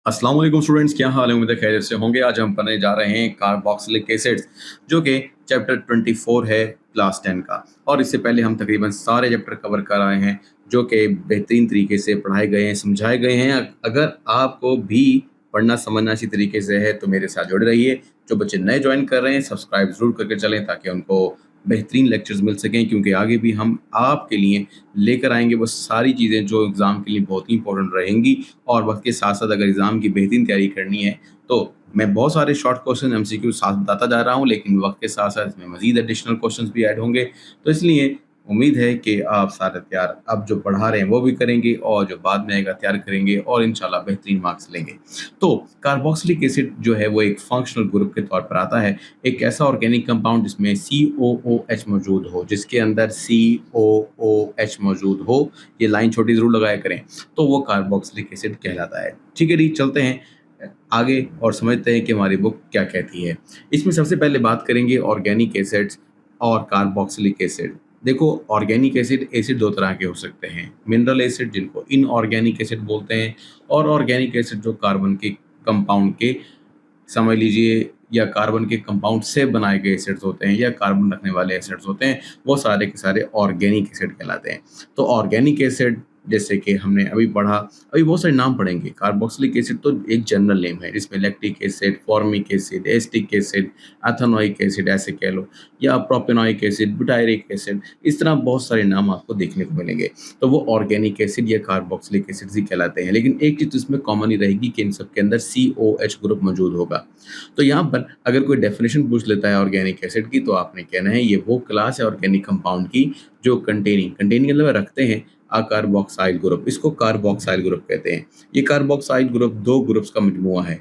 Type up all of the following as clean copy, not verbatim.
अस्सलाम वालेकुम स्टूडेंट्स, क्या हाल है? उम्मीद है खैरियत से होंगे। आज हम पढ़ने जा रहे हैं कार्बोक्सिलिक एसिड्स, जो कि चैप्टर 24 है क्लास 10 का। और इससे पहले हम तकरीबन सारे चैप्टर कवर कर आए हैं, जो कि बेहतरीन तरीके से पढ़ाए गए हैं, समझाए गए हैं। अगर आपको भी पढ़ना समझना इसी तरीके से है तो मेरे साथ जुड़े रहिए। जो बच्चे नए ज्वाइन कर रहे हैं सब्सक्राइब ज़रूर करके चलें, ताकि उनको बेहतरीन लेक्चर्स मिल सकें, क्योंकि आगे भी हम आपके लिए लेकर आएंगे वो सारी चीज़ें जो एग्ज़ाम के लिए बहुत ही इंपॉर्टेंट रहेंगी। और वक्त के साथ साथ अगर एग्ज़ाम की बेहतरीन तैयारी करनी है तो मैं बहुत सारे शॉर्ट क्वेश्चन एमसीक्यू साथ बताता जा रहा हूँ, लेकिन वक्त के साथ साथ इसमें मजीद एडिशनल क्वेश्चंस भी ऐड होंगे। तो इसलिए उम्मीद है कि आप सारे तैयार अब जो पढ़ा रहे हैं वो भी करेंगे, और जो बाद में आएगा तैयार करेंगे, और इंशाल्लाह बेहतरीन मार्क्स लेंगे। तो कार्बोक्सिलिक एसिड जो है वो एक फंक्शनल ग्रुप के तौर पर आता है। एक ऐसा ऑर्गेनिक कंपाउंड जिसमें COOH मौजूद हो, जिसके अंदर COOH मौजूद हो, ये लाइन छोटी ज़रूर लगाया करें, तो वो कार्बोक्सिलिक एसिड कहलाता है। ठीक है जी, चलते हैं आगे और समझते हैं कि हमारी बुक क्या कहती है। इसमें सबसे पहले बात करेंगे ऑर्गेनिक एसिड्स और कार्बोक्सिलिक एसिड। देखो, ऑर्गेनिक एसिड दो तरह के हो सकते हैं। मिनरल एसिड, जिनको इनऑर्गेनिक एसिड बोलते हैं, और ऑर्गेनिक एसिड जो कार्बन के कंपाउंड के, समझ लीजिए, या कार्बन के कंपाउंड से बनाए गए एसिड्स होते हैं, या कार्बन रखने वाले एसिड्स होते हैं, वो सारे के सारे ऑर्गेनिक एसिड कहलाते हैं। तो ऑर्गेनिक एसिड जैसे कि हमने अभी पढ़ा, अभी बहुत सारे नाम पढ़ेंगे। कार्बोक्सिलिक एसिड तो एक जनरल नेम है, जिसमें lactic acid, formic acid, acetic acid, ethanoic acid ऐसे कह लो, या प्रोपेनोइक एसिड, बुटायरिक एसिड, इस तरह बहुत सारे नाम आपको देखने को मिलेंगे। तो वो ऑर्गेनिक एसिड या कार्बोक्सिलिक एसिड ही कहलाते हैं। लेकिन एक चीज़ इसमें कॉमन ही रहेगी कि इन सब के अंदर COH ग्रुप मौजूद होगा। तो यहाँ पर अगर कोई डेफिनेशन पूछ लेता है ऑर्गेनिक एसिड की, तो आपने कहना है ये वो क्लास है ऑर्गेनिक कंपाउंड की जो कंटेनिंग मतलब रखते हैं अ कार्बोक्साइल ग्रुप। इसको कार्बोक्साइल ग्रुप कहते हैं। ये कार्बोक्साइल ग्रुप दो ग्रुप्स का मजमुआ है,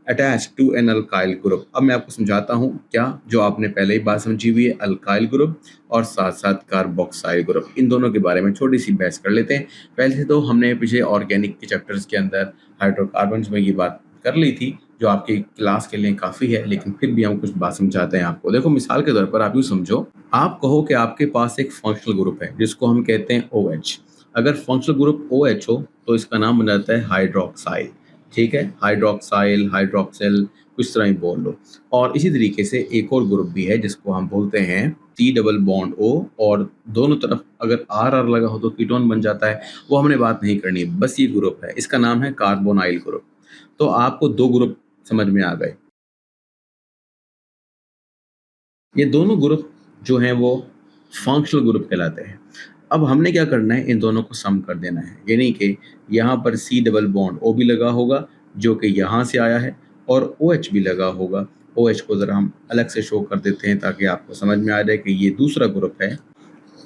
attach to an alkyl group. अब मैं आपको समझाता हूँ क्या, जो आपने पहले ही बात समझी हुई है, अल्काइल ग्रुप और साथ साथ कार्बोक्साइल ग्रुप, इन दोनों के बारे में छोटी सी बहस कर लेते हैं। पहले तो हमने पिछले ऑर्गेनिक के चैप्टर्स के अंदर हाइड्रोकार्बन्स में ये बात कर ली थी, जो आपकी क्लास के लिए काफ़ी है, लेकिन फिर भी हम कुछ बात समझाते हैं आपको। देखो, मिसाल के तौर पर आप यूँ समझो, आप कहो कि आपके पास एक फंक्शनल ग्रुप है जिसको हम कहते हैं OH। अगर फंक्शनल ग्रुप OH हो तो इसका नाम बन जाता है हाइड्रोक्साइल। ठीक है, हाइड्रोक्साइल, हाइड्रोक्सिल, कुछ तरह ही बोल लो। और इसी तरीके से एक और ग्रुप भी है जिसको हम बोलते हैं C डबल बॉन्ड O, और दोनों तरफ अगर R लगा हो तो कीटोन बन जाता है। वो हमने बात नहीं करनी, बस ये ग्रुप है, इसका नाम है कार्बोनाइल ग्रुप। तो आपको दो ग्रुप समझ में आ गए। ये दोनों ग्रुप जो हैं वो फंक्शनल ग्रुप कहलाते हैं। अब हमने क्या करना है, इन दोनों को सम कर देना है, यानी कि यहाँ पर C डबल बॉन्ड O भी लगा होगा, जो कि यहाँ से आया है, और OH भी लगा होगा। OH को ज़रा हम अलग से शो कर देते हैं ताकि आपको समझ में आ जाए कि ये दूसरा ग्रुप है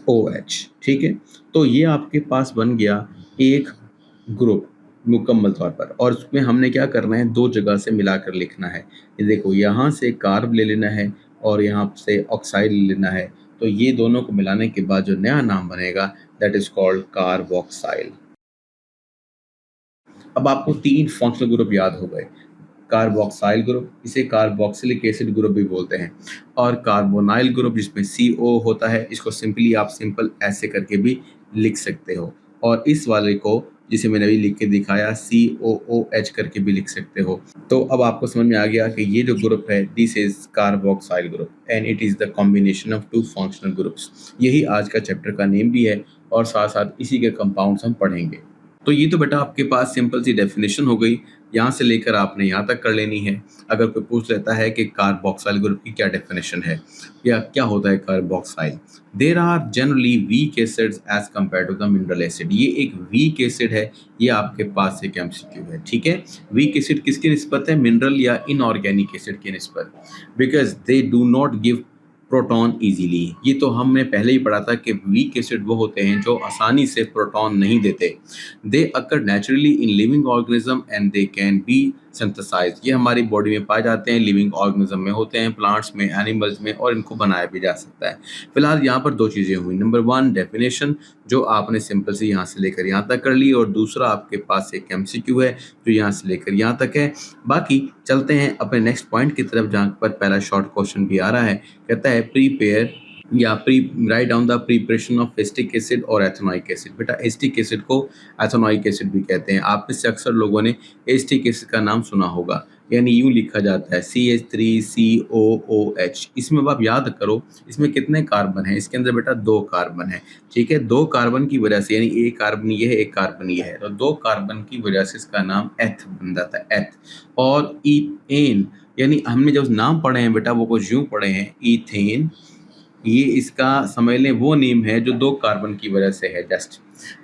OH। ठीक है, तो ये आपके पास बन गया एक ग्रुप मुकम्मल तौर पर, और उसमें हमने क्या करना है, दो जगह से मिलाकर लिखना है। ये देखो, यहाँ से कार्ब ले लेना है और यहाँ से ऑक्साइड ले लेना है। तो ये दोनों को मिलाने के बाद जो नया नाम बनेगा, दैट इज कॉल्ड कार्बोक्साइल। अब आपको तीन फंक्शनल ग्रुप याद हो गए। कार्बोक्साइल ग्रुप, इसे कार्बोक्सिलिक एसिड ग्रुप भी बोलते हैं, और कार्बोनाइल ग्रुप जिसमें CO होता है, इसको सिंपली आप सिंपल ऐसे करके भी लिख सकते हो। और इस वाले को, जिसे मैंने अभी लिख के दिखाया, COOH करके भी लिख सकते हो। तो अब आपको समझ में आ गया कि ये जो ग्रुप है, this is carboxyl group and it is the combination of two functional groups. यही आज का चैप्टर का नेम भी है, और साथ साथ इसी के कंपाउंड्स हम पढ़ेंगे। तो ये तो बेटा आपके पास सिंपल सी डेफिनेशन हो गई, यहाँ से लेकर आपने यहाँ तक कर लेनी है। अगर कोई पूछ लेता है कि कार्बोक्साइल ग्रुप की क्या डेफिनेशन है, या क्या होता है carboxyl, there are generally weak acids as compare to the mineral acid. ये एक वीक एसिड है, ये आपके पास एक MCQ है। ठीक है, वीक एसिड किसकी निस्बत है, मिनरल या इनऑर्गेनिक एसिड की निस्बत, because they do not give proton easily. ये तो हमने पहले ही पढ़ा था कि वीक एसिड वो होते हैं जो आसानी से प्रोटॉन नहीं देते। They occur naturally in living organism and they can be synthesize. ये हमारी बॉडी में पाए जाते हैं, लिविंग ऑर्गेनिज्म में होते हैं, प्लांट्स में, एनिमल्स में, और इनको बनाया भी जा सकता है। फिलहाल यहाँ पर दो चीज़ें हुई। नंबर वन, डेफिनेशन, जो आपने सिंपल से यहाँ से लेकर यहाँ तक कर ली, और दूसरा आपके पास एक MCQ है जो यहाँ से लेकर यहाँ तक है। बाकी चलते हैं अपने नेक्स्ट पॉइंट की तरफ, जहाँ पर पहला शॉर्ट क्वेश्चन भी आ रहा है। कहता है प्रीपेयर या pre write down the preparation of acetic acid और एथेनोइक एसिड। बेटा एसिटिक एसिड को एथेनोइक एसिड भी कहते हैं। आप में से अक्सर लोगों ने एसिटिक एसिड का नाम सुना होगा, यानी यूं लिखा जाता है CH3COOH। इसमें अब आप याद करो इसमें कितने कार्बन हैं, इसके अंदर बेटा 2 कार्बन है। ठीक है, 2 कार्बन की वजह से, यानी एक कार्बन ये है एक कार्बन ये है, तो 2 कार्बन की वजह से इसका नाम एथ बन जाता है, एथ। और ईथेन, यानी हमने जब नाम पढ़े हैं बेटा वो कुछ यूं पढ़े हैं ईथेन, ये इसका समझ लें वो नेम है जो 2 कार्बन की वजह से है जस्ट।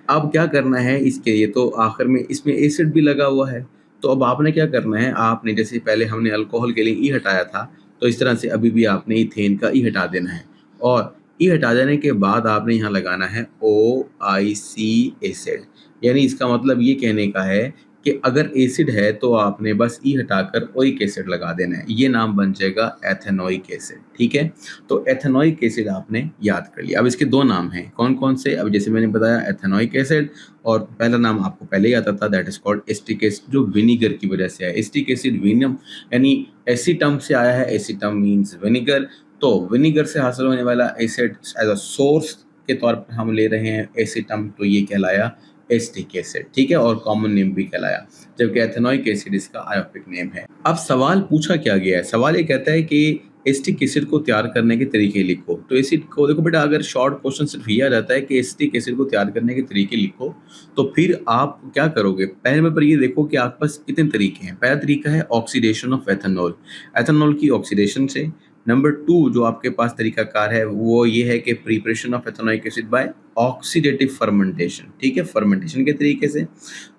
अब क्या करना है इसके, ये तो आखिर में इसमें एसिड भी लगा हुआ है, तो अब आपने क्या करना है, आपने जैसे पहले हमने अल्कोहल के लिए ई हटाया था, तो इस तरह से अभी भी आपने इथेन का ई हटा देना है। और ई हटा देने के बाद आपने यहाँ लगाना है OIC एसिड, यानी इसका मतलब ये कहने का है कि अगर एसिड है तो आपने बस ई हटाकर ओइक एसिड लगा देना है, ये नाम बन जाएगा एथेनोइक एसिड। ठीक है, तो एथेनोइक एसिड आपने याद कर लिया। अब इसके 2 नाम हैं, कौन कौन से, अब जैसे मैंने बताया एथेनोइक एसिड, और पहला नाम आपको पहले ही आता था, that is called acetic acid, जो विनीगर की वजह से है। एसिटिक एसिड विनम यानी एसिटम से आया है, एसिटम मीन्स विनीगर, तो विनीगर से हासिल होने वाला एसिड एज अ सोर्स के तौर पर हम ले रहे हैं एसिटम, तो ये कहलाया एसिटिक एसिड। ठीक है, और कॉमन नेम भी कहलाया, जबकि एथेनोइक एसिड इसका आयोपिक नेम है। अब सवाल पूछा क्या गया है, सवाल ये कहता है कि एसिटिक एसिड को तैयार करने के तरीके लिखो। तो एसिड को देखो बेटा, अगर शॉर्ट क्वेश्चन सिर्फ ये आ जाता है कि एसिटिक एसिड को तैयार करने के तरीके लिखो, तो फिर आप क्या करोगे, पहले नंबर पर ये देखो कि आपके पास कितने तरीके हैं। पहला तरीका है ऑक्सीडेशन ऑफ एथेनॉल, एथेनॉल की ऑक्सीडेशन से। नंबर 2 जो आपके पास तरीकाकार है वो ये है कि preparation of ethanoic acid by oxidative fermentation. ठीक है, फर्मेंटेशन के तरीके से,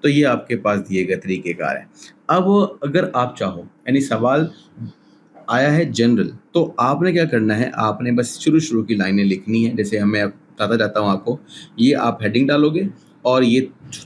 तो ये आपके पास दिए गए तरीकेकार है। अब अगर आप चाहो, यानी सवाल आया है जनरल, तो आपने क्या करना है, आपने बस शुरू शुरू की लाइनें लिखनी है। जैसे मैं बताता जाता हूँ आपको, ये आप हेडिंग डालोगे और ये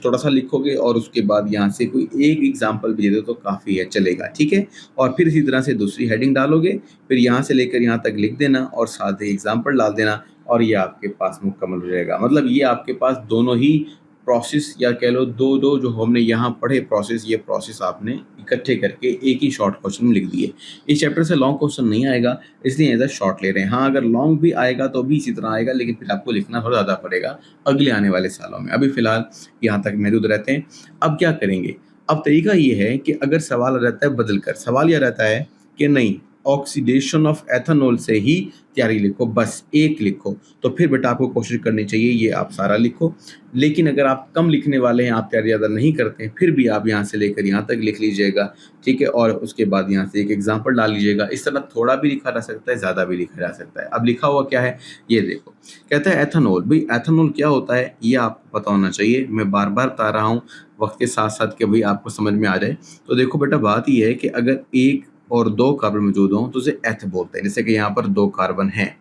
थोड़ा सा लिखोगे, और उसके बाद यहाँ से कोई एक एग्जाम्पल भी दे दो तो काफ़ी है, चलेगा। ठीक है, और फिर इसी तरह से दूसरी हेडिंग डालोगे, फिर यहाँ से लेकर यहाँ तक लिख देना और साथ ही एग्जाम्पल डाल देना, और ये आपके पास मुकम्मल हो जाएगा। मतलब ये आपके पास दोनों ही प्रोसेस, या कह लो दो दो जो हमने यहाँ पढ़े प्रोसेस, ये प्रोसेस आपने इकट्ठे करके एक ही शॉर्ट क्वेश्चन में लिख दिए। इस चैप्टर से लॉन्ग क्वेश्चन नहीं आएगा, इसलिए ऐसा शॉर्ट ले रहे हैं। हाँ, अगर लॉन्ग भी आएगा तो भी इसी तरह आएगा, लेकिन फिर आपको लिखना थोड़ा ज़्यादा पड़ेगा अगले आने वाले सालों में। अभी फिलहाल यहाँ तक महदूद रहते हैं। अब क्या करेंगे, अब तरीका ये है कि अगर सवाल आ रहता है बदल कर, सवाल यह रहता है कि नहीं ऑक्सीडेशन ऑफ एथेनॉल से ही तैयारी लिखो, बस एक लिखो, तो फिर बेटा आपको कोशिश करनी चाहिए ये आप सारा लिखो। लेकिन अगर आप कम लिखने वाले हैं, आप तैयारी ज़्यादा नहीं करते हैं, फिर भी आप यहाँ से लेकर यहाँ तक लिख लीजिएगा। ठीक है, और उसके बाद यहाँ से एक एग्जाम्पल डाल लीजिएगा। इस तरह थोड़ा भी लिखा जा सकता है, ज़्यादा भी लिखा जा सकता है। अब लिखा हुआ क्या है ये देखो, कहता है एथेनॉल। भाई एथेनॉल क्या होता है ये आपको पता होना चाहिए, मैं बार बार बता रहा हूँ वक्त के साथ साथ कि भाई आपको समझ में आ जाए। तो देखो बेटा, बात ये है कि अगर 1 और 2 कार्बन मौजूद हों तो उसे एथ बोलते हैं। जैसे कि यहाँ पर 2 कार्बन हैं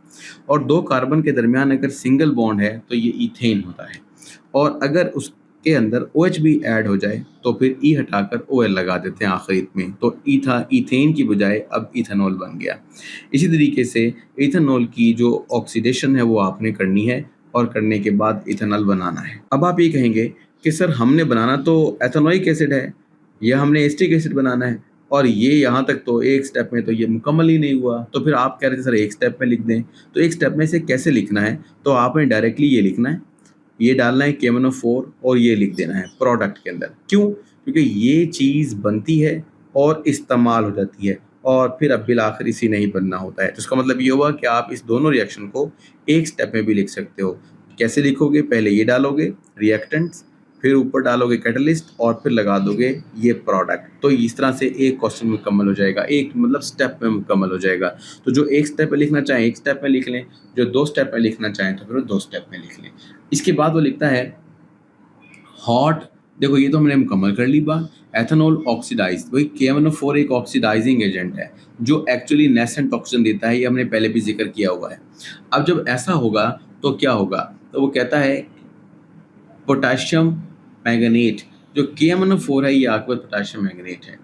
और 2 कार्बन के दरमियान अगर सिंगल बॉन्ड है तो ये इथेन होता है, और अगर उसके अंदर OH भी ऐड हो जाए तो फिर ई हटाकर OL लगा देते हैं आखिर में, तो इथेन की बजाय अब इथेनॉल बन गया। इसी तरीके से इथेनॉल की जो ऑक्सीडेशन है वो आपने करनी है, और करने के बाद इथेनॉल बनाना है। अब आप ये कहेंगे कि सर हमने बनाना तो एथेनोइक एसिड है या हमने एसिटिक एसिड बनाना है, और ये यहाँ तक तो एक स्टेप में तो ये मुकम्मल ही नहीं हुआ, तो फिर आप कह रहे थे सर एक स्टेप में लिख दें। तो एक स्टेप में से कैसे लिखना है, तो आपने डायरेक्टली ये लिखना है, ये डालना है KMnO4 और ये लिख देना है प्रोडक्ट के अंदर। क्यों? क्योंकि ये चीज़ बनती है और इस्तेमाल हो जाती है, और फिर अब बिल आखिर इसी नहीं बनना होता है। तो इसका मतलब ये हुआ कि आप इस दोनों रिएक्शन को एक स्टेप में भी लिख सकते हो। कैसे लिखोगे, पहले ये डालोगे रिएक्टेंट्स, फिर ऊपर डालोगे कैटलिस्ट, और फिर लगा दोगे ये प्रोडक्ट। तो इस तरह से एक क्वेश्चन मुकम्मल हो जाएगा, एक मतलब स्टेप में मुकम्मल हो जाएगा। तो जो एक स्टेप में लिखना चाहें एक स्टेप में लिख लें, जो 2 स्टेप में लिखना चाहें तो फिर वो 2 स्टेप में लिख लें। इसके बाद वो लिखता है हॉट, देखो ये तो हमने मुकम्मल कर ली बात। एथेनॉल ऑक्सीडाइज, वही KMnO4 एक ऑक्सीडाइजिंग एजेंट है जो एक्चुअली नेसेंट ऑक्सीजन देता है, ये हमने पहले भी जिक्र किया हुआ है। अब जब ऐसा होगा तो क्या होगा, तो वो कहता है पोटेशियम मैंगनेट, जो KMnO4 है ये आपके पोटेशियम मैंगनेट है।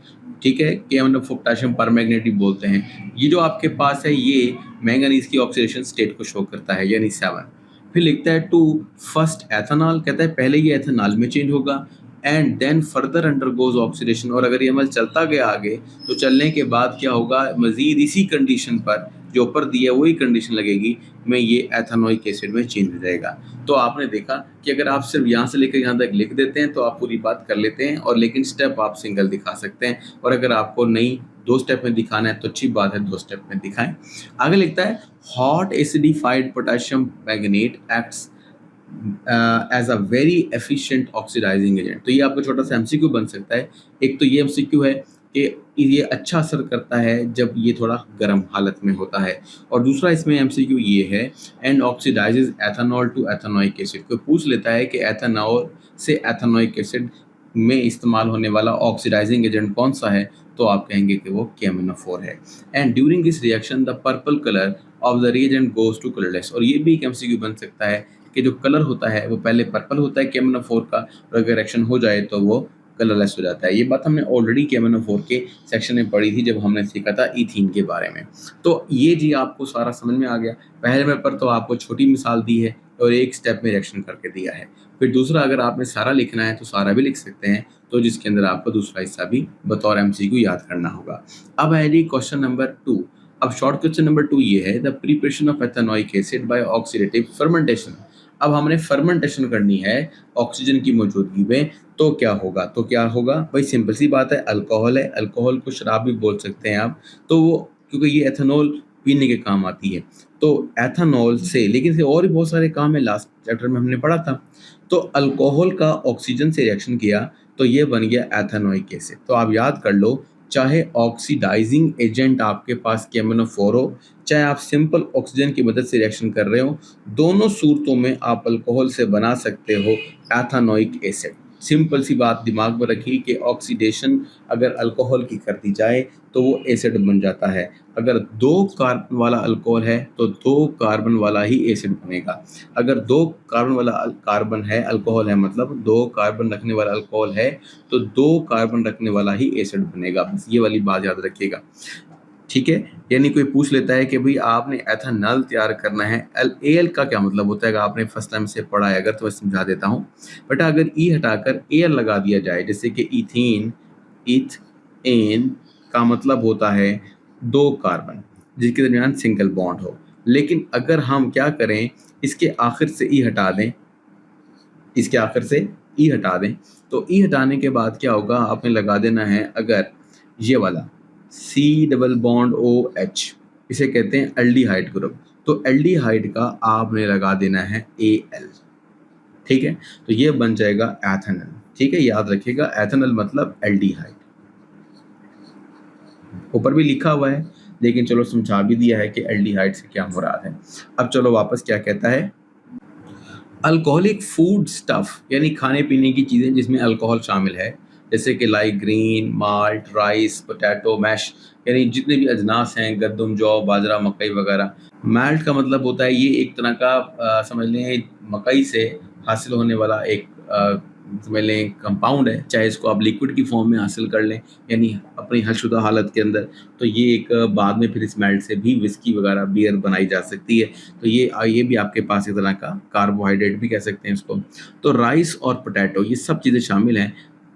ठीक है, KMnO4 पोटेशियम परमैंगनेट भी बोलते हैं। ये जो आपके पास है ये मैंगनीज की ऑक्सीडेशन स्टेट को शो करता है, यानी 7। फिर लिखता है 2 फर्स्ट एथेनॉल, कहता है पहले ये एथेनॉल में चेंज होगा, and then further undergoes oxidation, और अगर ये अमल चलता गया आगे तो चलने के बाद क्या होगा, मजीद इसी कंडीशन पर जो ऊपर दिया है वही कंडीशन लगेगी में ये एथेनोइक एसिड में चेंज हो जाएगा। तो आपने देखा कि अगर आप सिर्फ यहाँ से लेकर यहाँ तक लिख देते हैं तो आप पूरी बात कर लेते हैं, और लेकिन स्टेप आप सिंगल दिखा सकते हैं, और अगर आपको नहीं 2 स्टेप में दिखाना है तो अच्छी बात है 2 स्टेप में दिखाएं। आगे लिखता है hot acidified potassium magnet acts as a very efficient oxidising agent. तो ये आपका छोटा सा एमसीक्यू बन सकता है। एक तो ये एमसीक्यू है कि ये अच्छा असर करता है जब ये थोड़ा गर्म हालत में होता है, और दूसरा इसमें एमसीक्यू ये है and oxidises ethanol to ethanoic acid. कोई पूछ लेता है कि एथेनॉल से एथेनोइक एसिड में इस्तेमाल होने वाला ऑक्सीडाइजिंग एजेंट कौन सा है, तो आप कहेंगे कि वो KMnO4 है। And during this reaction the purple colour of the reagent goes to colourless. और ये भी एक एमसीक्यू बन सकता है कि जो कलर होता है वो पहले पर्पल होता है KMnO4 का, और अगर रिएक्शन हो जाए तो वो कलरलेस हो जाता है। ये बात हमने ऑलरेडी KMnO4 के सेक्शन में पढ़ी थी जब हमने सीखा था ईथीन के बारे में। तो ये जी आपको सारा समझ में आ गया। पहले पेपर तो आपको छोटी मिसाल दी है और एक स्टेप में रिएक्शन करके दिया है। फिर दूसरा अगर आपने सारा लिखना है तो सारा भी लिख सकते हैं, तो जिसके अंदर आपको दूसरा हिस्सा भी बतौर एमसीक्यू याद करना होगा। अब है जी क्वेश्चन नंबर 2। अब शॉर्ट क्वेश्चन नंबर 2 ये है the preparation of ethanoic acid by oxidative fermentation. अब हमने फर्मेंटेशन करनी है ऑक्सीजन की मौजूदगी में, तो क्या होगा? भाई सिंपल सी बात है, अल्कोहल है, अल्कोहल को शराब भी बोल सकते हैं आप, तो वो क्योंकि ये एथेनॉल पीने के काम आती है, तो एथेनॉल से, लेकिन इसके और भी बहुत सारे काम है, लास्ट चैप्टर में हमने पढ़ा था। तो अल्कोहल का ऑक्सीजन से रिएक्शन किया तो ये बन गया एथेनोइक एसिड। तो आप याद कर लो, चाहे ऑक्सीडाइजिंग एजेंट आपके पास KMnO4 हो, चाहे आप सिंपल ऑक्सीजन की मदद से रिएक्शन कर रहे हो, दोनों सूरतों में आप अल्कोहल से बना सकते हो एथेनोइक एसिड। सिंपल सी बात दिमाग में रखिए कि ऑक्सीडेशन अगर अल्कोहल की कर दी जाए तो वो एसिड बन जाता है। अगर 2 कार्बन वाला अल्कोहल है तो 2 कार्बन वाला ही एसिड बनेगा। अगर 2 कार्बन वाला कार्बन है, अल्कोहल है मतलब 2 कार्बन रखने वाला अल्कोहल है, तो 2 कार्बन रखने वाला ही एसिड बनेगा। बस ये वाली बात याद रखिएगा, ठीक है। यानी कोई पूछ लेता है कि भाई आपने एथेनॉल तैयार करना है, एल का क्या मतलब होता है? अगर आपने फर्स्ट टाइम से पढ़ा है अगर, तो मैं समझा देता हूँ बेटा। अगर ई हटाकर एल लगा दिया जाए, जैसे कि इथेन, इथेन का मतलब होता है 2 कार्बन जिसके दरमियान सिंगल बॉन्ड हो। लेकिन अगर हम क्या करें, इसके आखिर से ई हटा दें, इसके आखिर से ई हटा दें, तो ई हटाने के बाद क्या होगा, आपने लगा देना है अगर ये वाला C+OH, इसे कहते हैं एल्डिहाइड ग्रुप, तो एल्डिहाइड का आपने लगा देना है Al, ठीक है। तो ये बन जाएगा एथेनॉल, ठीक है, याद रखिएगा एथेनॉल मतलब एल्डिहाइड। ऊपर भी लिखा हुआ है लेकिन चलो समझा भी दिया है कि एल्डिहाइड से क्या मुराद है। अब चलो वापस क्या कहता है, अल्कोहलिक फूड स्टफ यानी खाने पीने की चीज़ें जिसमें अल्कोहल शामिल है, जैसे कि like green, malt, rice, potato, mash, यानी जितने भी अजनास हैं, गंदम, जौ, बाजरा, मकई वगैरह। माल्ट का मतलब होता है ये एक तरह का समझ लें मकई से हासिल होने वाला एक समझ लें कंपाउंड है, चाहे इसको आप लिक्विड की फॉर्म में हासिल कर लें यानी अपनी हलशुदा हालत के अंदर, तो ये एक बाद में फिर इस माल्ट से भी विस्की वगैरह बियर बनाई जा सकती है। तो ये भी आपके पास एक तरह का कार्बोहाइड्रेट भी कह सकते हैं इसको। तो राइस और पोटैटो ये सब चीज़ें शामिल हैं।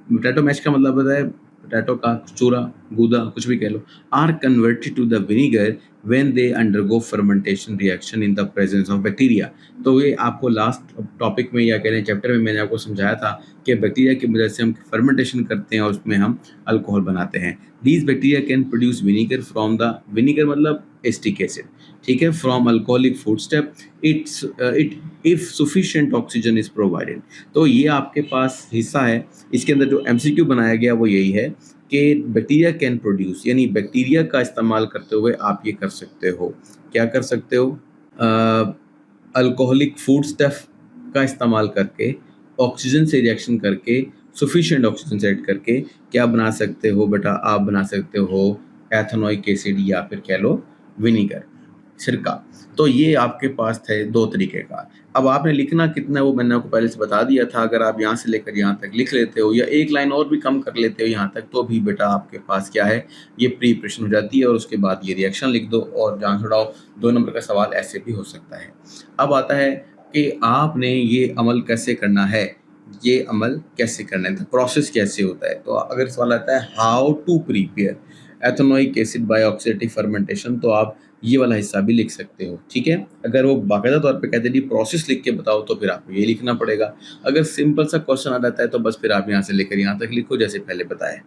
पोटैटो मैश का मतलब होता है पोटैटो का चूरा, गूदा, कुछ भी कह लो, are converted to the vinegar when they undergo fermentation reaction in the presence of bacteria. तो ये आपको लास्ट टॉपिक में या कह लें चैप्टर में मैंने आपको समझाया था कि बैक्टीरिया की मदद से हम फर्मेंटेशन करते हैं और उसमें हम अल्कोहल बनाते हैं। These bacteria can produce vinegar from the, vinegar मतलब एस्टिक एसिड, ठीक है, from alcoholic food step it if sufficient oxygen is provided. तो ये आपके पास हिस्सा है, इसके अंदर जो एमसीक्यू बनाया गया वो यही है कि बैक्टीरिया कैन प्रोड्यूस, यानी बैक्टीरिया का इस्तेमाल करते हुए आप ये कर सकते हो, क्या कर सकते हो, अल्कोहलिक फूड स्टफ का इस्तेमाल करके, ऑक्सीजन से रिएक्शन करके, सफिशिएंट ऑक्सीजन से ऐड करके क्या बना सकते हो बेटा, आप बना सकते हो एथेनोइक एसिड या फिर कह लो विनीगर, सिरका। तो ये आपके पास थे 2 तरीके का। अब आपने लिखना कितना है वो मैंने आपको पहले से बता दिया था। अगर आप यहाँ से लेकर यहाँ तक लिख लेते हो या एक लाइन और भी कम कर लेते हो यहाँ तक, तो भी बेटा आपके पास क्या है, ये प्रिपरेशन हो जाती है और उसके बाद ये रिएक्शन लिख दो और जान छुड़ाओ। 2 नंबर का सवाल ऐसे भी हो सकता है। अब आता है कि आपने ये अमल कैसे करना है, ये अमल कैसे करना है, प्रोसेस कैसे होता है। तो अगर सवाल आता है how to prepare ethanoic acid by oxidative fermentation, तो आप ये वाला हिस्सा भी लिख सकते हो, ठीक है। अगर वो बाकायदा तौर पे कहते हैं जी प्रोसेस लिख के बताओ तो फिर आपको ये लिखना पड़ेगा। अगर सिंपल सा क्वेश्चन आ जाता है तो बस फिर आप यहाँ से लेकर यहाँ तक लिखो जैसे पहले बताया।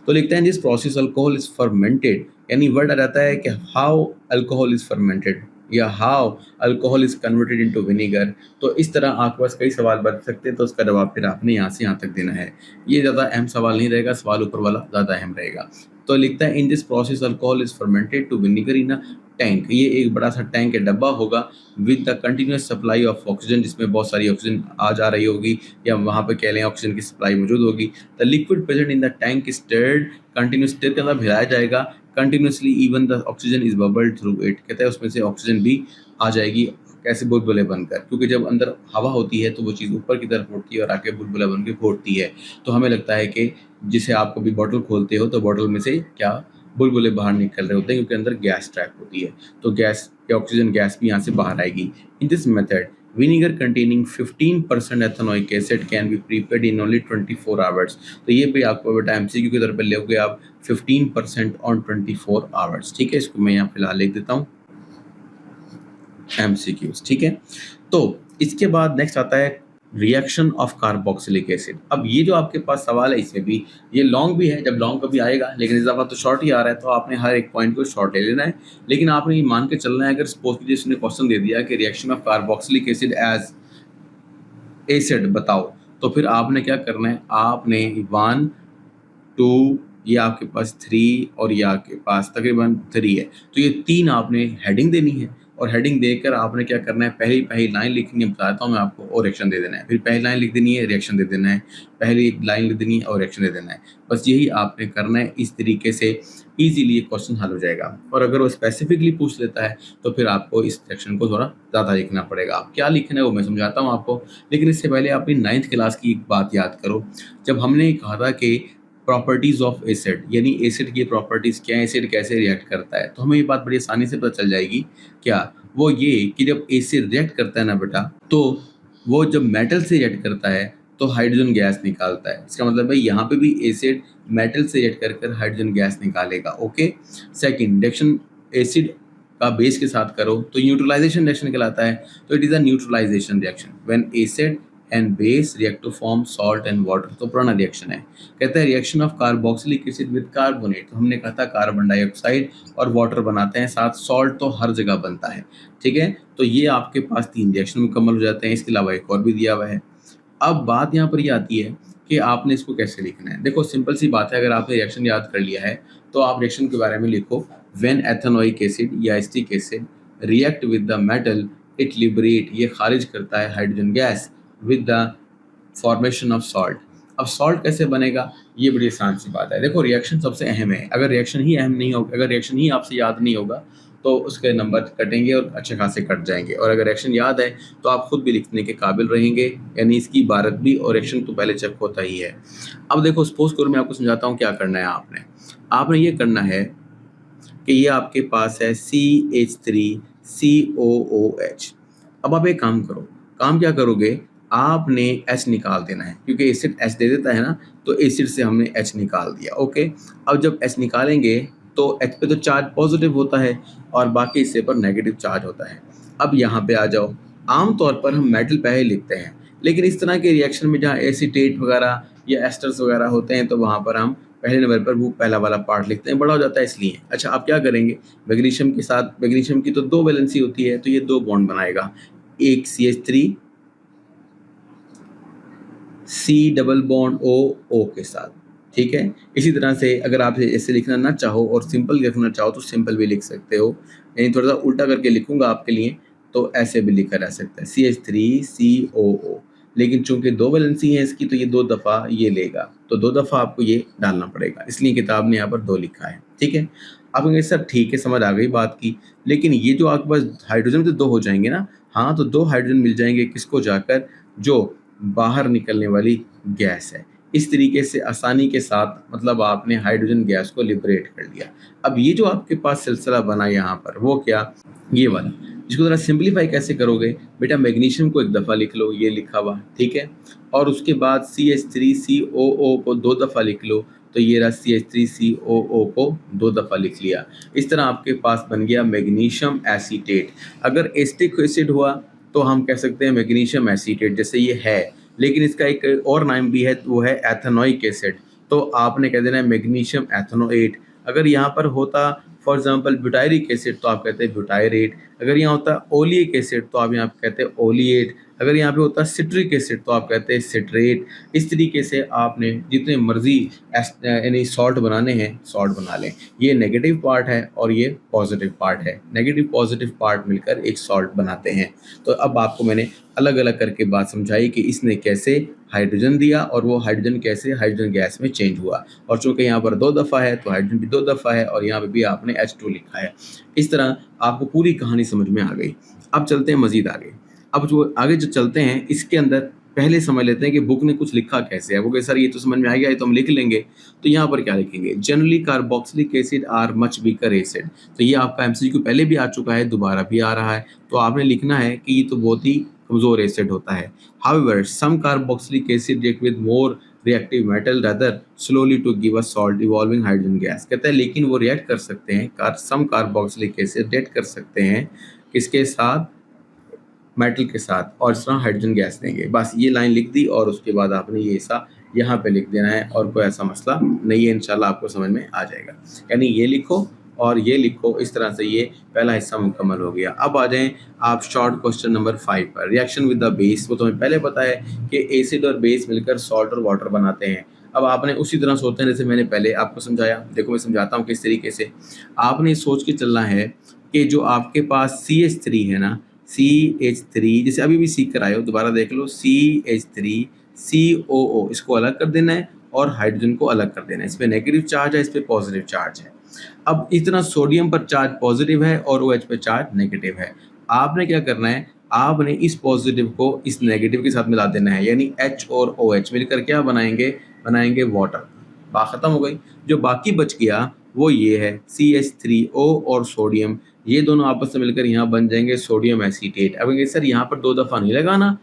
तो लिखते हैं this process alcohol is fermented, यानी वर्ड आ जाता है कि हाउ अल्कोहल इज फर्मेंटेड या how alcohol is converted into vinegar. तो इस तरह आपके पास कई सवाल बन सकते हैं, तो उसका जवाब फिर आपने यहाँ से यहाँ तक देना है। ये ज़्यादा अहम सवाल नहीं रहेगा, सवाल ऊपर वाला ज़्यादा अहम रहेगा। तो लिखता है in this process alcohol is fermented to vinegar in a tank. ये एक बड़ा सा टैंक या डब्बा होगा with the continuous supply of oxygen, जिसमें बहुत सारी ऑक्सीजन आ जा रही होगी या वहाँ पे कह लें ऑक्सीजन की सप्लाई मौजूद होगी। The liquid present in the tank stirred continuous, stir के अंदर भिलाया जाएगा continuously even the oxygen is bubbled through it. कहता है उसमें से ऑक्सीजन भी आ जाएगी, कैसे बुलबुले बनकर, क्योंकि जब अंदर हवा होती है तो वो चीज़ ऊपर की तरफ उठती है और आके बुलबुला बन के फूटती है। तो हमें लगता है कि जिसे आप कभी बॉटल खोलते हो तो बॉटल में से क्या बुलबुले बाहर निकल रहे होते हैं, क्योंकि अंदर गैस ट्रैप होती है। तो गैस या ऑक्सीजन गैस भी यहाँ से बाहर आएगी। In this method vinegar containing 15% ethanoic acid can be prepaid in only 24 hours. तो ये भी आपको बेटा एमसीक्यू की तरफ लोगे आप 15% ऑन 24 आवर्स, ठीक है। इसको मैं यहाँ फिलहाल लिख देता हूँ एमसीक्यूज, ठीक है। तो इसके बाद नेक्स्ट आता है रिएक्शन ऑफ कार्बोक्सिलिक एसिड। अब ये जो आपके पास सवाल है इसमें भी ये लॉन्ग भी है, जब लॉन्ग कभी आएगा, लेकिन इस दफ़ा तो शॉर्ट ही आ रहा है, तो आपने हर एक पॉइंट को शॉर्ट ले लेना है। लेकिन आपने ये मान के चलना है, अगर सपोज कीजिए इसने क्वेश्चन दे दिया कि reaction of carboxylic acid as acid बताओ, तो फिर आपने क्या करना है, आपने 1 2 ये आपके पास 3 और ये आपके पास तकरीबन 3 है, तो ये 3 आपने हेडिंग देनी है और हेडिंग देकर आपने क्या करना है, पहली लाइन लिखनी है, बताता हूँ मैं आपको, और रिएक्शन दे देना है। फिर पहली लाइन लिख देनी है, रिएक्शन दे देना है, पहली लाइन लिख देनी है और रिएक्शन दे देना है। बस यही आपने करना है। इस तरीके से ईजिली ये क्वेश्चन हल हो जाएगा। और अगर वो स्पेसिफिकली पूछ लेता है तो फिर आपको इस सेक्शन को थोड़ा ज़्यादा लिखना पड़ेगा। आप क्या लिखना है वो मैं समझाता हूँ आपको, लेकिन इससे पहले अपनी 9th क्लास की एक बात याद करो, जब हमने कहा था कि प्रॉपर्टीज़ ऑफ एसिड, यानी एसिड की प्रॉपर्टीज़ क्या है, एसिड कैसे रिएक्ट करता है, तो हमें ये बात बड़ी आसानी से पता चल जाएगी। क्या वो ये कि जब एसिड रिएक्ट करता है ना बेटा, तो वो जब मेटल से रिएक्ट करता है तो हाइड्रोजन गैस निकालता है। इसका मतलब है यहाँ पे भी एसिड मेटल से रिएक्ट कर हाइड्रोजन गैस निकालेगा। ओके। सेकंड, रिएक्शन एसिड का बेस के साथ करो तो न्यूट्रलाइजेशन रिएक्शन कहलाता है। तो it is a neutralisation reaction when acid and base react to form salt and water. तो पुराना रिएक्शन है। कहता है reaction of carboxylic acid with carbonate, तो हमने कहा था कार्बन डाइऑक्साइड और वाटर बनाते हैं, साथ सॉल्ट तो हर जगह बनता है, ठीक है। तो ये आपके पास 3 रिएक्शन मुकम्मल हो जाते हैं। इसके अलावा एक और भी दिया हुआ है। अब बात यहाँ पर ये आती है कि आपने इसको कैसे लिखना है। देखो सिंपल सी बात है, अगर आपने रिएक्शन याद कर लिया है तो आप रिएक्शन के बारे में लिखो, व्हेन एथेनोइक एसिड या acetic acid react with the metal it liberate, ये खारिज करता है hydrogen gas with the formation of salt. अब सॉल्ट कैसे बनेगा, ये बड़ी आसान सी बात है। देखो रिएक्शन सबसे अहम है, अगर रिएक्शन ही अहम नहीं होगा, अगर रिएक्शन ही आपसे याद नहीं होगा तो उसके नंबर कटेंगे और अच्छे खासे कट जाएंगे। और अगर रिएक्शन याद है तो आप खुद भी लिखने के काबिल रहेंगे, यानी इसकी इबारत भी और रिएक्शन तो पहले चेक होता ही है। अब देखो सपोज करो मैं आपको समझाता हूँ क्या करना है। आपने ये करना है कि ये आपके पास है CH3COOH। अब आप एक काम करो, काम क्या करोगे, आपने H निकाल देना है, क्योंकि एसिड H दे देता है ना, तो एसिड से हमने H निकाल दिया। ओके। अब जब H निकालेंगे तो H पे तो चार्ज पॉजिटिव होता है और बाकी हिस्से पर नेगेटिव चार्ज होता है। अब यहाँ पे आ जाओ, आमतौर पर हम मेटल पहले लिखते हैं, लेकिन इस तरह के रिएक्शन में जहाँ एसीटेट वगैरह या एस्टर्स वगैरह होते हैं तो वहाँ पर हम पहले नंबर पर वो पहला वाला पार्ट लिखते हैं, बड़ा हो जाता है इसलिए। अच्छा, आप क्या करेंगे, मैग्नीशियम के साथ, मैग्नीशियम की तो 2 वैलेंसी होती है, तो ये 2 बॉन्ड बनाएगा, एक CH3 C double bond O के साथ, ठीक है। इसी तरह से अगर आप ऐसे लिखना ना चाहो और सिंपल लिखना चाहो तो सिंपल भी लिख सकते हो, यानी थोड़ा सा उल्टा करके लिखूंगा आपके लिए, तो ऐसे भी लिखा जा सकता है CH3COO। लेकिन चूंकि 2 वैलेंसी है इसकी, तो ये 2 दफ़ा ये लेगा, तो 2 दफ़ा आपको ये डालना पड़ेगा, इसलिए किताब ने यहाँ पर 2 लिखा है, ठीक है। आप कहेंगे सर ठीक है, समझ आ गई बात की, लेकिन ये जो आपके पास हाइड्रोजन तो 2 हो जाएंगे ना, हाँ, तो 2 हाइड्रोजन मिल जाएंगे किसको जाकर, जो बाहर निकलने वाली गैस है। इस तरीके से आसानी के साथ मतलब आपने हाइड्रोजन गैस को लिबरेट कर लिया। अब ये जो आपके पास सिलसिला बना यहाँ पर, वो क्या, ये वाला, जिसको ज़रा सिंप्लीफाई कैसे करोगे बेटा, मैग्नीशियम को 1 दफ़ा लिख लो, ये लिखा हुआ, ठीक है, और उसके बाद CH3COO को 2 दफ़ा लिख लो, तो ये रहा CH3COO को 2 दफ़ा लिख लिया। इस तरह आपके पास बन गया मैग्नीशियम एसीटेट। अगर एसिटिक एसिड हुआ तो हम कह सकते हैं मैग्नीशियम एसीटेट, जैसे ये है, लेकिन इसका एक और नाम भी है, वो है एथेनोइक एसिड, तो आपने कह देना है मैग्नीशियम एथेनोएट। अगर यहाँ पर होता फॉर एग्जांपल ब्यूटायरिक एसिड तो आप कहते हैं ब्यूटायरेट। अगर यहाँ होता ओलिक एसिड तो आप यहाँ पे कहते हैं ओलिएट। अगर यहाँ पे होता सिट्रिक एसिड तो आप कहते हैं सिट्रेट। इस तरीके से आपने जितने मर्जी यानी सॉल्ट बनाने हैं सॉल्ट बना लें। ये नेगेटिव पार्ट है और ये पॉजिटिव पार्ट है, नेगेटिव पॉजिटिव पार्ट मिलकर एक सॉल्ट बनाते हैं। तो अब आपको मैंने अलग अलग करके बात समझाई कि इसने कैसे हाइड्रोजन दिया और वो हाइड्रोजन कैसे हाइड्रोजन गैस में चेंज हुआ, और चूंकि यहाँ पर 2 दफ़ा है तो हाइड्रोजन भी 2 दफ़ा है, और यहाँ पे भी आपने H2 लिखा है। इस तरह आपको पूरी कहानी समझ में आ गई। अब चलते हैं मज़ीद आगे। अब जो आगे जो चलते हैं इसके अंदर पहले समझ लेते हैं कि बुक ने कुछ लिखा कैसे है। वो कहे सर ये तो समझ में आ गया, ये तो हम लिख लेंगे। तो यहाँ पर क्या लिखेंगे, generally carboxylic acid are much weaker acid. तो ये आपका MCQ पहले भी आ चुका है, दोबारा भी आ रहा है, तो आपने लिखना है कि ये तो बहुत ही कमज़ोर एसिड होता है। However some carboxylic acid react with more reactive metal rather slowly to give a salt evolving hydrogen gas. कहता है लेकिन वो रिएक्ट कर सकते हैं, सम कार्बोक्सिलिक एसिड रिएक्ट कर सकते हैं किसके साथ, मेटल के साथ, और इस तरह हाइड्रोजन गैस देंगे। बस ये लाइन लिख दी और उसके बाद आपने ये ऐसा यहाँ पे लिख देना है, और कोई ऐसा मसला नहीं है, इंशाल्लाह आपको समझ में आ जाएगा। यानी ये लिखो और ये लिखो, इस तरह से ये पहला हिस्सा मुकम्मल हो गया। अब आ जाएं आप शॉर्ट क्वेश्चन नंबर 5 पर। रिएक्शन विद द बेस, वो तो हमें पहले पता है कि एसिड और बेस मिलकर सॉल्ट और वाटर बनाते हैं। अब आपने उसी तरह सोचते हैं जैसे मैंने पहले आपको समझाया। देखो मैं समझाता हूँ किस तरीके से। आपने सोच के चलना है कि जो आपके पास CH3 है ना, CH3 जैसे अभी भी सीख कर आए हो, दोबारा देख लो, CH3COO, इसको अलग कर देना है और हाइड्रोजन को अलग कर देना है। इस पे नेगेटिव चार्ज है, इस पे पॉजिटिव चार्ज है। अब इतना सोडियम पर चार्ज पॉजिटिव है और OH पे चार्ज नेगेटिव है। आपने क्या करना है, आपने इस पॉजिटिव को इस नेगेटिव के साथ मिला देना है, यानी H और OH मिलकर क्या बनाएंगे वाटर। बात खत्म हो गई। जो बाकी बच गया वो ये है CH3O और सोडियम, ये दोनों आपस में मिलकर यहाँ बन जाएंगे सोडियम एसीटेट। अब सर यहाँ पर 2 दफ़ा नहीं लगाना,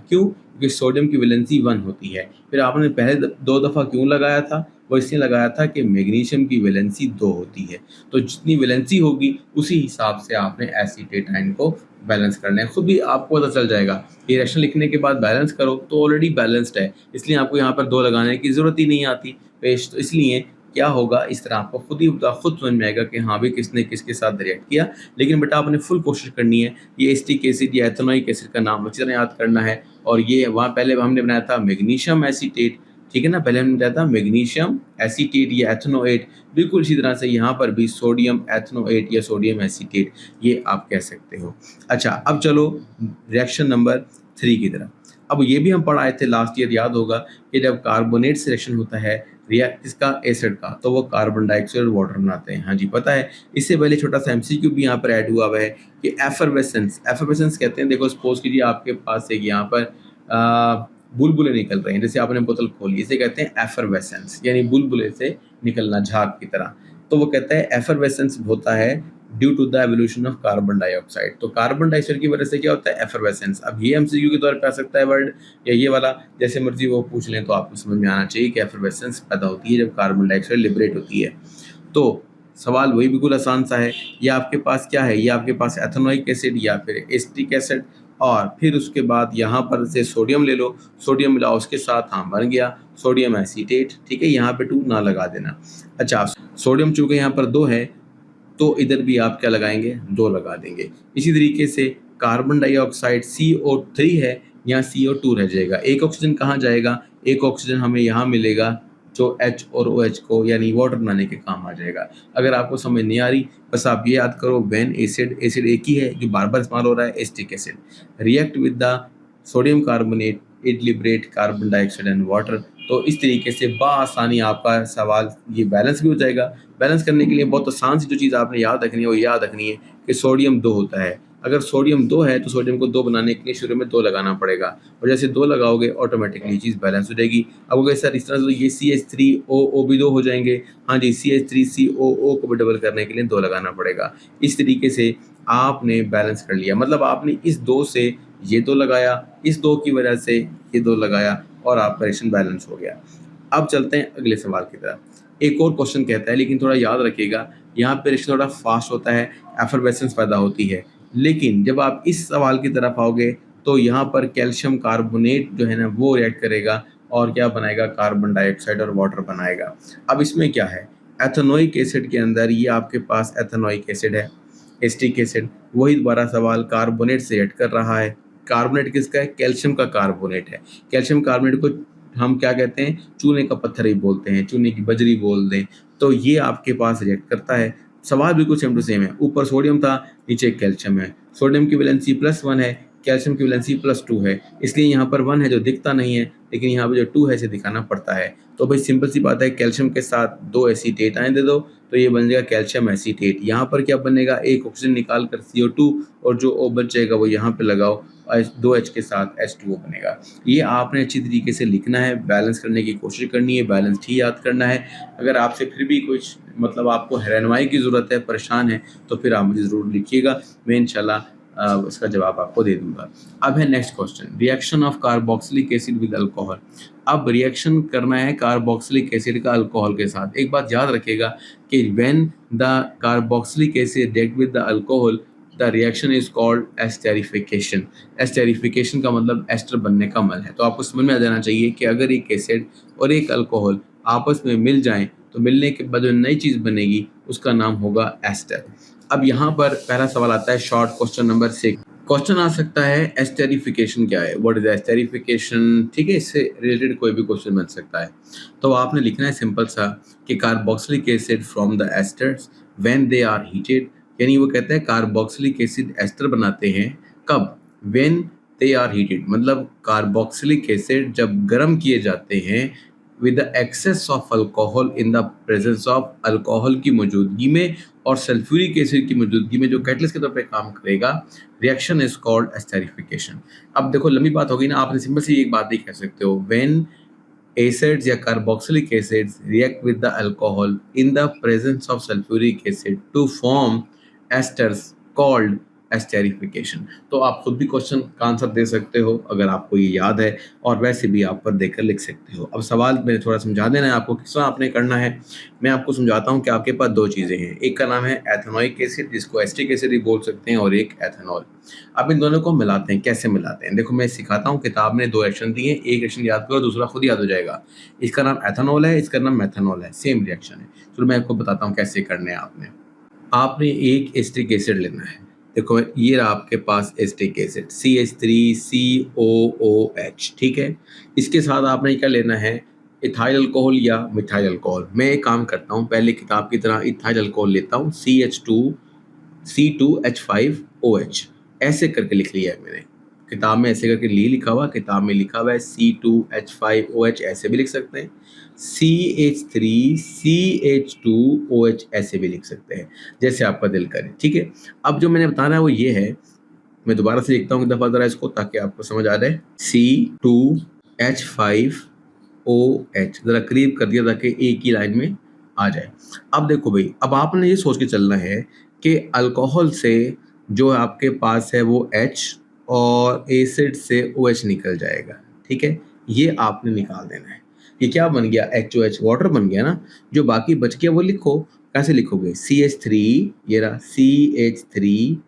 क्यों? क्योंकि सोडियम की वैलेंसी 1 होती है। फिर आपने पहले 2 दफ़ा क्यों लगाया था? वो इसलिए लगाया था कि मैग्नीशियम की वैलेंसी 2 होती है, तो जितनी वैलेंसी होगी उसी हिसाब से आपने एसीटेट आयन को बैलेंस करना है। खुद भी आपको पता चल जाएगा। ये रिएक्शन लिखने के बाद बैलेंस करो तो ऑलरेडी बैलेंस्ड है, इसलिए आपको यहाँ पर 2 लगाने की ज़रूरत ही नहीं आती पेश। तो इसलिए क्या होगा, इस तरह आपको खुद समझ में आएगा कि हाँ भाई किसने किसके साथ रिएक्ट किया। लेकिन बेटा आपने फुल कोशिश करनी है, ये एसिटिक एसिड या एथेनोइक एसिड का नाम अच्छी तरह याद करना है। और ये वहाँ पहले हमने बनाया था मैग्नीशियम एसीटेट, ठीक है ना, पहले हमने बताया था मैग्नीशियम एसीटेट या एथेनोएट। बिल्कुल इसी तरह से यहाँ पर भी सोडियम एथेनोएट या सोडियम एसीटेट, ये आप कह सकते हो। अच्छा अब चलो रिएक्शन नंबर 3 की तरफ। अब ये भी हम पढ़ाए थे लास्ट ईयर, याद होगा कि जब कार्बोनेट से रिएक्शन होता है रिएक्ट इसका एसिड का, तो वो कार्बन डाइऑक्साइड और वाटर बनाते हैं। हाँ जी पता है। इससे पहले छोटा सा MCQ भी यहाँ पर ऐड हुआ है कि एफरवेसेंस कहते हैं। देखो सपोज कीजिए आपके पास एक यहाँ पर बुलबुले निकल रहे हैं, जैसे आपने बोतल खोली, इसे कहते हैं एफरवेसेंस, यानी बुलबुले से निकलना झाग की तरह। तो वो कहता है एफरवेसेंस होता है due to the evolution of carbon dioxide. तो कार्बन डाइऑक्साइड की वजह से क्या होता है, एफरवेसेंस। अब ये MCQ के तौर पे आ सकता है वर्ड, या ये वाला, जैसे मर्जी वो पूछ लें, तो आपको समझ में आना चाहिए कि एफरवेसेंस पैदा होती है जब कार्बन डाइऑक्साइड लिबरेट होती है। तो सवाल वही बिल्कुल आसान सा है। ये आपके पास क्या है, ये आपके पास एथेनोइक एसिड या फिर एसिटिक एसिड, और फिर उसके बाद यहाँ पर से सोडियम ले लो, सोडियम मिलाओ उसके साथ, हाँ बन गया सोडियम एसीटेट। ठीक है, यहाँ पे 2 ना लगा देना। अच्छा सोडियम चूँकि यहाँ पर 2 है तो इधर भी आप क्या लगाएंगे, 2 लगा देंगे। इसी तरीके से कार्बन डाइऑक्साइड CO3 है, यहाँ CO2 रह जाएगा। एक ऑक्सीजन कहाँ जाएगा, एक ऑक्सीजन हमें यहाँ मिलेगा जो H और OH को यानी वाटर बनाने के काम आ जाएगा। अगर आपको समझ नहीं आ रही, बस आप ये याद करो व्हेन एसिड एक ही है जो बार बार इस्तेमाल हो रहा है, acetic acid react with the sodium carbonate it liberate carbon dioxide and water. तो इस तरीके से बआसानी आपका सवाल ये बैलेंस भी हो जाएगा। बैलेंस करने के लिए बहुत आसान सी जो चीज़ आपने याद रखनी है वो याद रखनी है कि सोडियम 2 होता है। अगर सोडियम 2 है तो सोडियम को 2 बनाने के लिए शुरू में 2 लगाना पड़ेगा, और जैसे 2 लगाओगे ऑटोमेटिकली चीज़ बैलेंस हो जाएगी। अब अगर सर इस तरह से ये CH3OO भी 2 हो जाएंगे, हाँ जी CH3COO को भी डबल करने के लिए 2 लगाना पड़ेगा। इस तरीके से आपने बैलेंस कर लिया, मतलब आपने इस 2 से ये 2 लगाया, इस 2 की वजह से ये 2 लगाया, और आपका रिएक्शन बैलेंस हो गया। अब चलते हैं अगले सवाल की तरफ। एक और क्वेश्चन कहता है, लेकिन थोड़ा याद रखिएगा, यहाँ पे रिएक्शन थोड़ा फास्ट होता है, एफरवेसेंस पैदा होती है। लेकिन जब आप इस सवाल की तरफ आओगे तो यहाँ पर कैल्शियम कार्बोनेट जो है ना वो रिएक्ट करेगा और क्या बनाएगा, कार्बन डाइऑक्साइड और वाटर बनाएगा। अब इसमें क्या है, एथेनोइक एसिड के अंदर ये आपके पास एथेनोइक एसिड है, एसिटिक एसिड, वही दोबारा सवाल कार्बोनेट से रिएक्ट कर रहा है। कार्बोनेट किसका है, कैल्शियम का कार्बोनेट है। कैल्शियम कार्बोनेट को हम क्या कहते हैं, चूने का पत्थर ही बोलते हैं, चूने की बजरी बोल दें। तो ये आपके पास रिएक्ट करता है। सवाल बिल्कुल सेम टू सेम है, ऊपर सोडियम था, नीचे कैल्शियम है। सोडियम की वैलेंसी +1 है, कैल्शियम की वैलेंसी +2 है, इसलिए यहाँ पर 1 है जो दिखता नहीं है, लेकिन यहाँ पर जो 2 है इसे दिखाना पड़ता है। तो भाई सिंपल सी बात है, कैल्शियम के साथ 2 एसीटेट आए दे दो तो ये बन जाएगा कैल्शियम एसीटेट। यहाँ पर क्या बनेगा, एक ऑक्सीजन निकाल कर CO2 और जो O बच जाएगा वो यहाँ पे लगाओ, 2H के साथ H2O बनेगा। ये आपने अच्छी तरीके से लिखना है, बैलेंस करने की कोशिश करनी है, बैलेंस ही याद करना है। अगर आपसे फिर भी कुछ मतलब आपको रहनुमाई की ज़रूरत है, परेशान है, तो फिर आप मुझे ज़रूर लिखिएगा, मैं इंशाल्लाह उसका जवाब आपको दे दूंगा। अब है next question, reaction of carboxylic acid with alcohol. अब रिएक्शन करना है कार्बोक्सिलिक एसिड का अल्कोहल के साथ। एक बात याद रखिएगा कि when the carboxylic acid react with the alcohol the reaction is called esterification. Esterification का मतलब एस्टर बनने का अमल है। तो आपको समझ में आ जाना चाहिए कि अगर एक एसिड और एक अल्कोहल आपस में मिल जाएं तो मिलने के बाद जो नई चीज़ बनेगी उसका नाम होगा एस्टर। अब यहाँ पर पहला सवाल आता है, शॉर्ट क्वेश्चन नंबर 6। क्वेश्चन आ सकता है एस्टेरिफिकेशन क्या है, व्हाट इज एस्टेरिफिकेशन, ठीक है, इससे रिलेटेड कोई भी क्वेश्चन बन सकता है। तो आपने लिखना है सिंपल सा कि carboxylic acid from the esters when they are heated, यानी वो कहते हैं कार्बोक्सिलिक एसिड एस्टर बनाते हैं कब, व्हेन दे आर हीटेड, मतलब कार्बोक्सिलिक एसिड जब गर्म किए जाते हैं with the excess of alcohol in the presence of alcohol की मौजूदगी में और सल्फ्यूरिक एसिड की मौजूदगी में जो कैटलिस्ट के तौर पे काम करेगा, रिएक्शन इज कॉल्ड एस्टेरिफिकेशन। अब देखो लंबी बात होगी ना, आपने सिंपल सी एक बात ही कह सकते हो, व्हेन acids या carboxylic acids react with the alcohol in the presence of sulfuric acid to form esters called esterification. तो आप खुद भी क्वेश्चन का आंसर दे सकते हो अगर आपको ये याद है, और वैसे भी आप पर देखकर लिख सकते हो। अब सवाल मैंने थोड़ा समझा देना है आपको, किस तरह आपने करना है। मैं आपको समझाता हूँ कि आपके पास 2 चीज़ें हैं, एक का नाम है एथेनोइक एसिड जिसको एस्टिक एसिड भी बोल सकते हैं, और एक एथेनॉल। अब इन दोनों को मिलाते हैं, कैसे मिलाते हैं देखो मैं सिखाता हूँ। किताब में 2 रिएक्शन दिए, एक रिएक्शन याद करो, दूसरा खुद याद हो जाएगा। इसका नाम एथेनॉल है, इसका नाम मेथेनॉल है, सेम रिएक्शन है। चलो मैं आपको बताता हूँ कैसे करने हैं। आपने एक एस्टिक एसिड लेना है, देखो ये रहा आपके पास एस्टिक एसिड CH3COOH, ठीक है। इसके साथ आपने क्या लेना है, इथाइल अल्कोहल या मिथाइल अल्कोहल। मैं एक काम करता हूँ, पहले किताब की तरह इथाइल अल्कोहल लेता हूँ, CH2C2H5OH, ऐसे करके लिख लिया है मैंने। किताब में ऐसे करके लिखा हुआ, किताब में लिखा हुआ है C2H5OH, ऐसे भी लिख सकते हैं। CH3CH2OH ऐसे भी लिख सकते हैं, जैसे आपका दिल करे, ठीक है। अब जो मैंने बताना है वो ये है, मैं दोबारा से लिखता हूँ एक दफ़ा ज़रा इसको, ताकि आपको समझ आ जाए। C2H5OH ज़रा करीब कर दिया ताकि एक ही लाइन में आ जाए। अब देखो भाई, अब आपने ये सोच के चलना है कि अल्कोहल से जो आपके पास है वो H और एसिड से OH निकल जाएगा, ठीक है। ये आपने निकाल देना है। ये क्या बन गया, HOH, वाटर बन गया ना। जो बाकी बच गया वो लिखो, कैसे लिखोगे, CH3, ये रहा CH3C,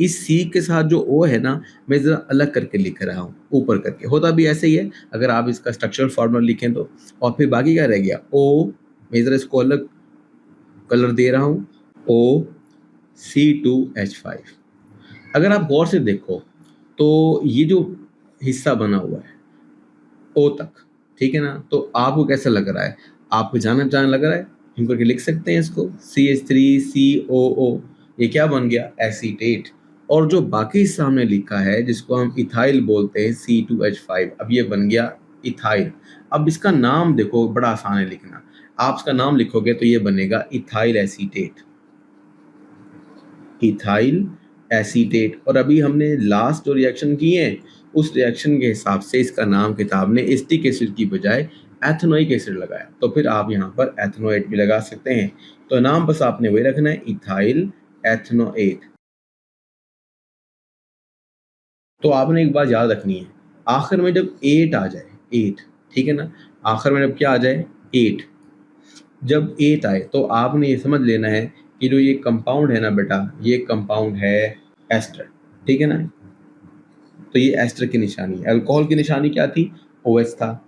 इस C के साथ जो O है ना, मैं ज़रा अलग करके लिख रहा हूँ, ऊपर करके, होता भी ऐसे ही है अगर आप इसका स्ट्रक्चरल फॉर्मूला लिखें तो। और फिर बाकी क्या रह गया, O, मैं ज़रा इसको अलग कलर दे रहा हूँ, OC2H5। अगर आप गौर से देखो तो ये जो हिस्सा बना हुआ है O तक, ठीक है ना, तो आपको कैसा लग रहा है, आपको जाना लग रहा है, हम करके लिख सकते हैं इसको, CH3COO, ये क्या बन गया, एसीटेट। और जो बाकी हिस्सा हमने लिखा है जिसको हम इथाइल बोलते हैं, C2H5, अब ये बन गया इथाइल। अब इसका नाम देखो, बड़ा आसान है लिखना, आप इसका नाम लिखोगे तो ये बनेगा इथाइल एसीटेट, इथाइल एसीटेट। और अभी हमने लास्ट जो रिएक्शन किए हैं उस रिएक्शन के हिसाब से इसका नाम किताब ने एस्टिक एसिड की बजाय एथेनोइक एसिड लगाया, तो फिर आप यहाँ पर एथेनोएट भी लगा सकते हैं। तो नाम बस आपने वही रखना है, इथाइल एथेनोएट। तो आपने एक बात याद रखनी है, आखिर में जब 8 आ जाए, 8, ठीक है ना, आखिर में जब क्या आ जाए 8, जब 8 आए तो आपने ये समझ लेना है कि जो ये कंपाउंड है ना बेटा, ये कंपाउंड है एस्टर, ठीक है ना। तो ये एस्टर की निशानी है। अल्कोहल की निशानी क्या थी? OH था।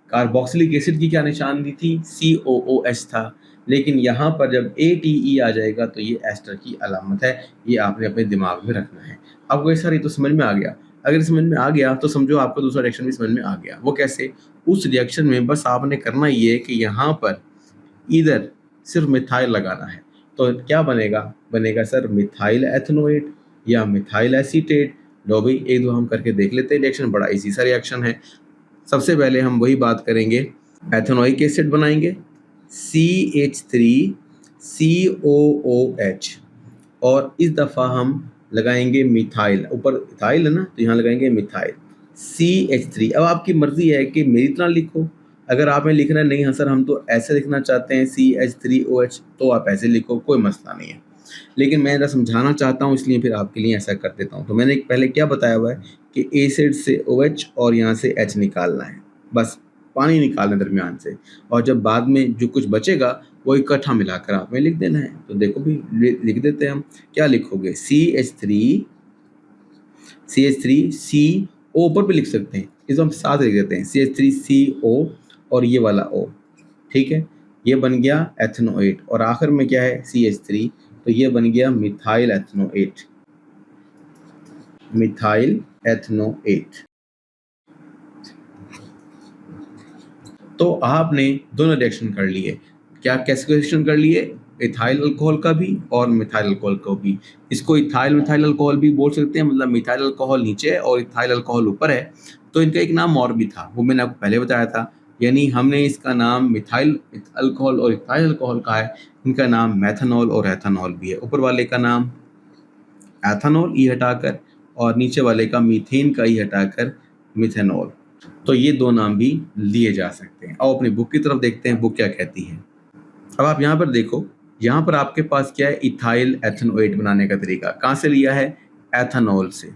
कार्बोक्सिलिक एसिड की क्या निशानी थी? COOH था। लेकिन यहाँ पर जब ATE आ जाएगा तो ये एस्टर की अलामत है। ये आपने अपने दिमाग में रखना है। आपको ये सारी तो समझ में आ गया। अगर समझ में आ गया तो समझो आपको दूसरा रिएक्शन भी समझ में आ गया। वो कैसे? उस रिएक्शन में बस आपने करना ये है कि यहाँ पर इधर सिर्फ मिथाइल लगाना है। तो क्या बनेगा? बनेगा सर मिथाइल एथनोएट या मिथाइल एसीटेट। लो भाई, एक दो हम करके देख लेते हैं रिएक्शन। बड़ा इजी सा रिएक्शन है। सबसे पहले हम वही बात करेंगे, एथेनोइक एसिड बनाएंगे CH3COOH, और इस दफ़ा हम लगाएंगे मिथाइल। ऊपर इथाइल है ना, तो यहाँ लगाएंगे मिथाइल CH3। अब आपकी मर्जी है कि मेरी तरह लिखो, अगर आपने लिखना है नहीं हाँ सर हम तो ऐसे लिखना चाहते हैं CH3OH, तो आप ऐसे लिखो, कोई मसला नहीं है। लेकिन मैं जरा समझाना चाहता हूँ, इसलिए फिर आपके लिए ऐसा कर देता हूँ। तो मैंने पहले क्या बताया हुआ है कि एसिड से OH और यहाँ से H निकालना है, बस पानी निकालना दरमियान से, और जब बाद में जो कुछ बचेगा वो इकट्ठा मिलाकर आप में लिख देना है। तो देखो भी लिख देते हैं हम। क्या लिखोगे? CH3 ऊपर भी लिख सकते हैं, इसको हम साथ लिख देते हैं CH3CO और ये वाला O, ठीक है। ये बन गया एथनोएट, और आखिर में क्या है? CH3, तो ये बन गया मिथाइल एथनोएट। मिथाइल एथनोएट। तो आपने दोनों रिएक्शन कर लिए। क्या कैसे रिएक्शन कर लिए? इथाइल अल्कोहल का भी और मिथाइल अल्कोहल का भी। इसको इथाइल मिथाइल अल्कोहल भी बोल सकते हैं, मतलब मिथाइल अल्कोहल नीचे है और इथाइल अल्कोहल ऊपर है। तो इनका एक नाम और भी था, वो मैंने आपको पहले बताया था। यानी हमने इसका नाम मिथाइल अल्कोहल और इथाइल अल्कोहल का है। इनका नाम मेथनॉल और एथनॉल भी है। ऊपर वाले का नाम एथनॉल ई हटाकर, और नीचे वाले का मीथेन का ई हटाकर मिथेनॉल। तो ये दो नाम भी लिए जा सकते हैं। और अपनी बुक की तरफ देखते हैं, बुक क्या कहती है। अब आप यहाँ पर देखो, यहाँ पर आपके पास क्या है? इथाइल एथनोएट बनाने का तरीका। कहाँ से लिया है? एथनॉल से,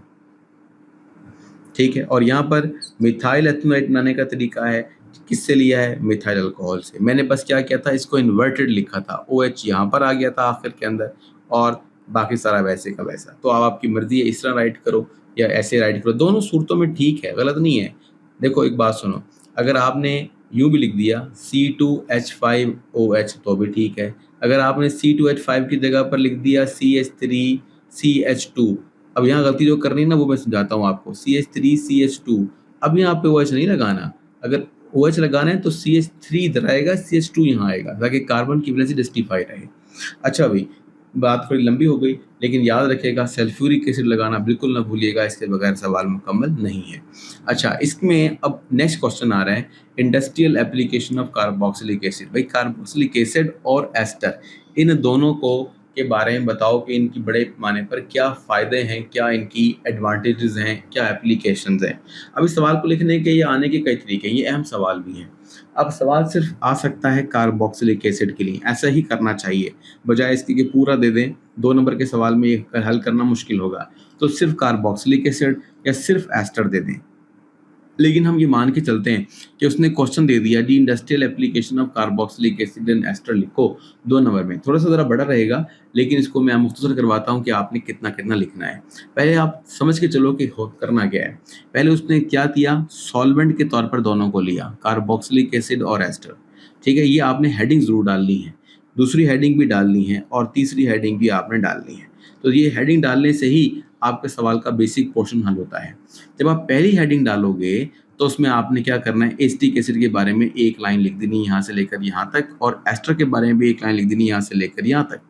ठीक है। और यहाँ पर मिथाइल एथनोएट बनाने का तरीका है, किससे लिया है? मिथाइल अल्कोहल से। मैंने बस क्या किया था, इसको इन्वर्टेड लिखा था, OH यहाँ पर आ गया था आखिर के अंदर, और बाकी सारा वैसे का वैसा। तो अब आपकी मर्जी है, इस तरह राइट करो या ऐसे राइट करो, दोनों सूरतों में ठीक है, गलत नहीं है। देखो एक बात सुनो, अगर आपने यूँ भी लिख दिया C2H5OH तो भी ठीक है। अगर आपने C2H5 की जगह पर लिख दिया CH3CH2, अब यहाँ गलती जो करनी है ना वो मैं समझाता हूँ आपको। CH3CH2, अब यहाँ पे OH नहीं लगाना। अगर OH लगाना है तो CH3 इधर आएगा, CH2 यहाँ आएगा, ताकि कार्बन की वैलेंसी जस्टिफाई रहे। अच्छा भाई, बात थोड़ी लंबी हो गई, लेकिन याद रखिएगा सल्फ्यूरिक एसिड लगाना बिल्कुल ना भूलिएगा, इसके बगैर सवाल मुकम्मल नहीं है। अच्छा, इसमें अब नेक्स्ट क्वेश्चन आ रहा है, industrial application of carboxylic acid. भाई कार्बोक्सिलिक एसिड और एस्टर, इन दोनों को के बारे में बताओ कि इनकी बड़े पैमाने पर क्या फ़ायदे हैं, क्या इनकी एडवांटेजेस हैं, क्या एप्लीकेशंस हैं। अब इस सवाल को लिखने के या आने के कई तरीके हैं, ये अहम सवाल भी हैं। अब सवाल सिर्फ आ सकता है कार्बोक्सिलिक एसिड के लिए, ऐसा ही करना चाहिए, बजाय इसके कि पूरा दे दें। 2 नंबर के सवाल में ये हल करना मुश्किल होगा, तो सिर्फ कार्बोक्सिलिक एसिड या सिर्फ एस्टर दे दें। लेकिन हम ये मान के चलते हैं कि उसने क्वेश्चन दे दिया the industrial application of carboxylic acid and ester लिखो 2 नंबर में। थोड़ा सा ज़रा बड़ा रहेगा, लेकिन इसको मैं मुख्तसर करवाता हूँ कि आपने कितना कितना लिखना है। पहले आप समझ के चलो कि करना क्या है। पहले उसने क्या किया, सॉल्वेंट के तौर पर दोनों को लिया, कार्बोक्सिलिक एसिड और एस्टर, ठीक है। ये आपने हेडिंग ज़रूर डालनी है, दूसरी हेडिंग भी डालनी है, और तीसरी हेडिंग भी आपने डालनी है। तो ये हेडिंग डालने से ही आपके सवाल का बेसिक पोर्शन हल होता है। जब आप पहली हेडिंग डालोगे तो उसमें आपने क्या करना है, एसिटिक एसिड के बारे में एक लाइन लिख देनी यहाँ से लेकर यहाँ तक, और एस्टर के बारे में भी एक लाइन लिख देनी यहाँ से लेकर यहाँ तक,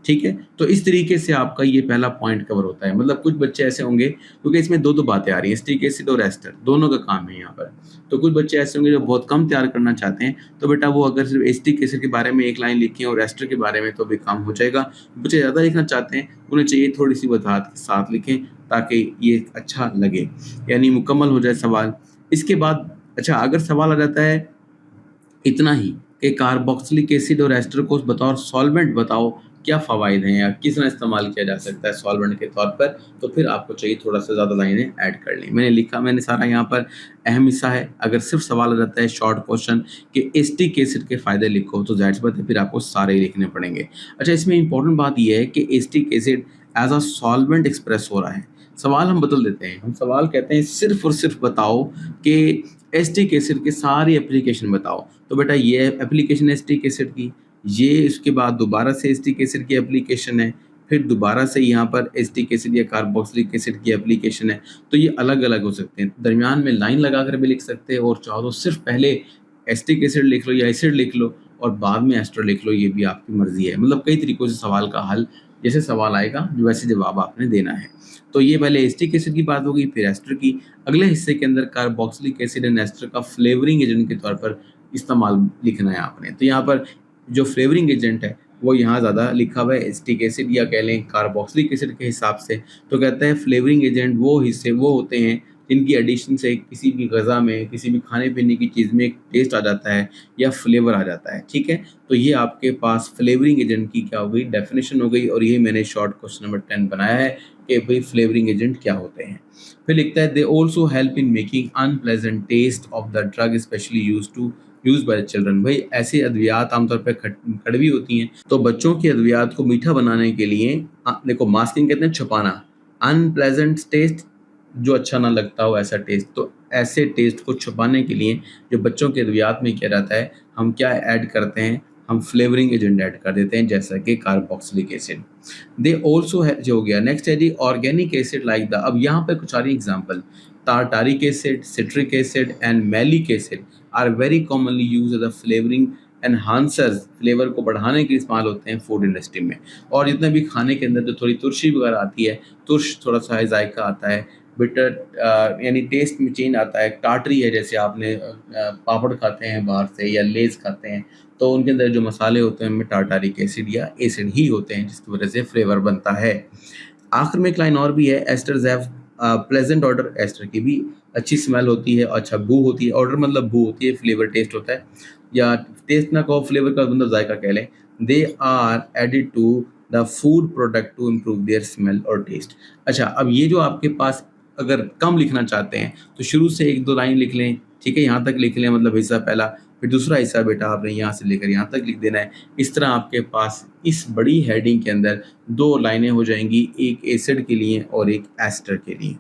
ठीक है। तो इस तरीके से आपका ये पहला पॉइंट कवर होता है। मतलब कुछ बच्चे ऐसे होंगे, क्योंकि इसमें दो बातें आ रही हैं, एसिटिक एसिड और एस्टर दोनों का काम है यहाँ पर। तो कुछ बच्चे ऐसे होंगे जो बहुत कम तैयार करना चाहते हैं, तो बेटा वो अगर सिर्फ एसिटिक एसिड के बारे में एक लाइन लिखें और एस्टर के बारे में, तो भी काम हो जाएगा। बच्चे ज़्यादा लिखना चाहते हैं, उन्हें चाहिए थोड़ी सी वजाहत के साथ लिखें, ताकि ये अच्छा लगे, यानी मुकम्मल हो जाए सवाल। इसके बाद अच्छा, अगर सवाल आ जाता है इतना ही कि कार्बोक्सिलिक एसिड और एस्टर को बतौर सॉल्वेंट बताओ क्या फ़वाइद हैं या किस तरह इस्तेमाल किया जा सकता है सॉल्वेंट के तौर पर, तो फिर आपको चाहिए थोड़ा सा ज़्यादा लाइनें ऐड कर लें। मैंने लिखा, मैंने सारा यहाँ पर अहम हिस्सा है। अगर सिर्फ सवाल आ जाता है शॉर्ट क्वेश्चन कि एसिटिक एसिड के फ़ायदे लिखो, तो ज़ाहिर सी बात है फिर आपको सारे ही लिखने पड़ेंगे। अच्छा, इसमें इंपॉर्टेंट बात यह है कि acetic acid as a solvent express हो रहा है। सवाल हम बदल देते हैं, हम सवाल कहते हैं सिर्फ और सिर्फ बताओ कि एसिटिक एसिड के सारी एप्लीकेशन बताओ। तो बेटा ये एप्लीकेशन एसिटिक एसिड की, ये इसके बाद दोबारा से एसिटिक एसिड की एप्लीकेशन है, फिर दोबारा से यहाँ पर एसिटिक एसिड या कार्बोक्सिलिक एसिड की एप्लीकेशन है। तो ये अलग अलग हो सकते हैं, दरमियान में लाइन लगा कर भी लिख सकते हैं, और चाहो तो सिर्फ पहले एसिटिक एसिड लिख लो या एसिड लिख लो और बाद में एस्टर लिख लो, ये भी आपकी मर्जी है। मतलब कई तरीक़ों से सवाल का हल, जैसे सवाल आएगा वैसे जवाब आपने देना है। तो ये पहले एसिटिक एसिड की बात होगी, फिर एस्टर की। अगले हिस्से के अंदर कार्बोक्सिलिक एसिड एंड एस्टर का फ्लेवरिंग एजेंट के तौर पर इस्तेमाल लिखना है आपने। तो यहाँ पर जो फ्लेवरिंग एजेंट है वो यहाँ ज़्यादा लिखा हुआ है एसिटिक एसिड या कह लें कार्बोक्सिलिक एसिड के हिसाब से। तो कहता है फ्लेवरिंग एजेंट वो हिस्से वो होते हैं जिनकी एडिशन से किसी भी ग़ज़ा में, किसी भी खाने पीने की चीज़ में एक टेस्ट आ जाता है या फ्लेवर आ जाता है। ठीक है, तो ये आपके पास फ्लेवरिंग एजेंट की क्या हो गई, डेफिनेशन हो गई, और यही मैंने शॉर्ट क्वेश्चन नंबर 10 बनाया है कि भाई फ्लेवरिंग एजेंट क्या होते हैं। फिर लिखता है they also help in making unpleasant taste of the drug specially use by children. भाई ऐसी अद्वियात आमतौर पर कड़वी होती हैं, तो बच्चों की अद्वियात को मीठा बनाने के लिए देखो मास्किंग कहते हैं छुपाना, अनप्लेजेंट टेस्ट जो अच्छा ना लगता हो ऐसा टेस्ट, तो ऐसे टेस्ट को छुपाने के लिए जो बच्चों के अद्वियात में किया जाता है, हम क्या ऐड करते हैं, हम फ्लेवरिंग एजेंट ऐड कर देते हैं, जैसा कि कार्बोक्सिलिक एसिड। दे ऑल्सो है जो हो गया। नेक्स्ट है जी ऑर्गेनिक एसिड लाइक द, अब यहाँ पे कुछ सारी example, tartaric acid, citric acid and malic acid are very commonly use as a flavouring enhancers, flavour को बढ़ाने के लिए इस्तेमाल होते हैं फूड इंडस्ट्री में। और जितना भी खाने के अंदर जो थोड़ी तुरशी वगैरह आती है, तुर्श थोड़ा सा जायका आता है, बिटर यानी टेस्ट में चेंज आता है, टाटरी है, जैसे आपने पापड़ खाते हैं बाहर से या लेस खाते हैं, तो उनके अंदर जो मसाले होते हैं उनमें टारटारिक एसिड या एसिड ही होते हैं, जिसकी वजह से फ्लेवर बनता है। आखिर में एक लाइन और भी है, esters have pleasant odour, ester की भी अच्छी स्मेल होती है, अच्छा बू होती है, ऑर्डर मतलब बू होती है, फ्लेवर टेस्ट होता है, या टेस्ट ना कहो फ्लेवर का मतलब जायका कह लें। They are added to the food product to improve their smell और टेस्ट। अच्छा, अब ये जो आपके पास अगर कम लिखना चाहते हैं तो शुरू से एक दो लाइन लिख लें, ठीक है, यहाँ तक लिख लें, मतलब हिस्सा पहला, फिर दूसरा हिस्सा बेटा आपने यहाँ से लेकर यहाँ तक लिख देना है। इस तरह आपके पास इस बड़ी हेडिंग के अंदर दो लाइनें हो जाएंगी, एक एसिड के लिए और एक एस्टर के लिए।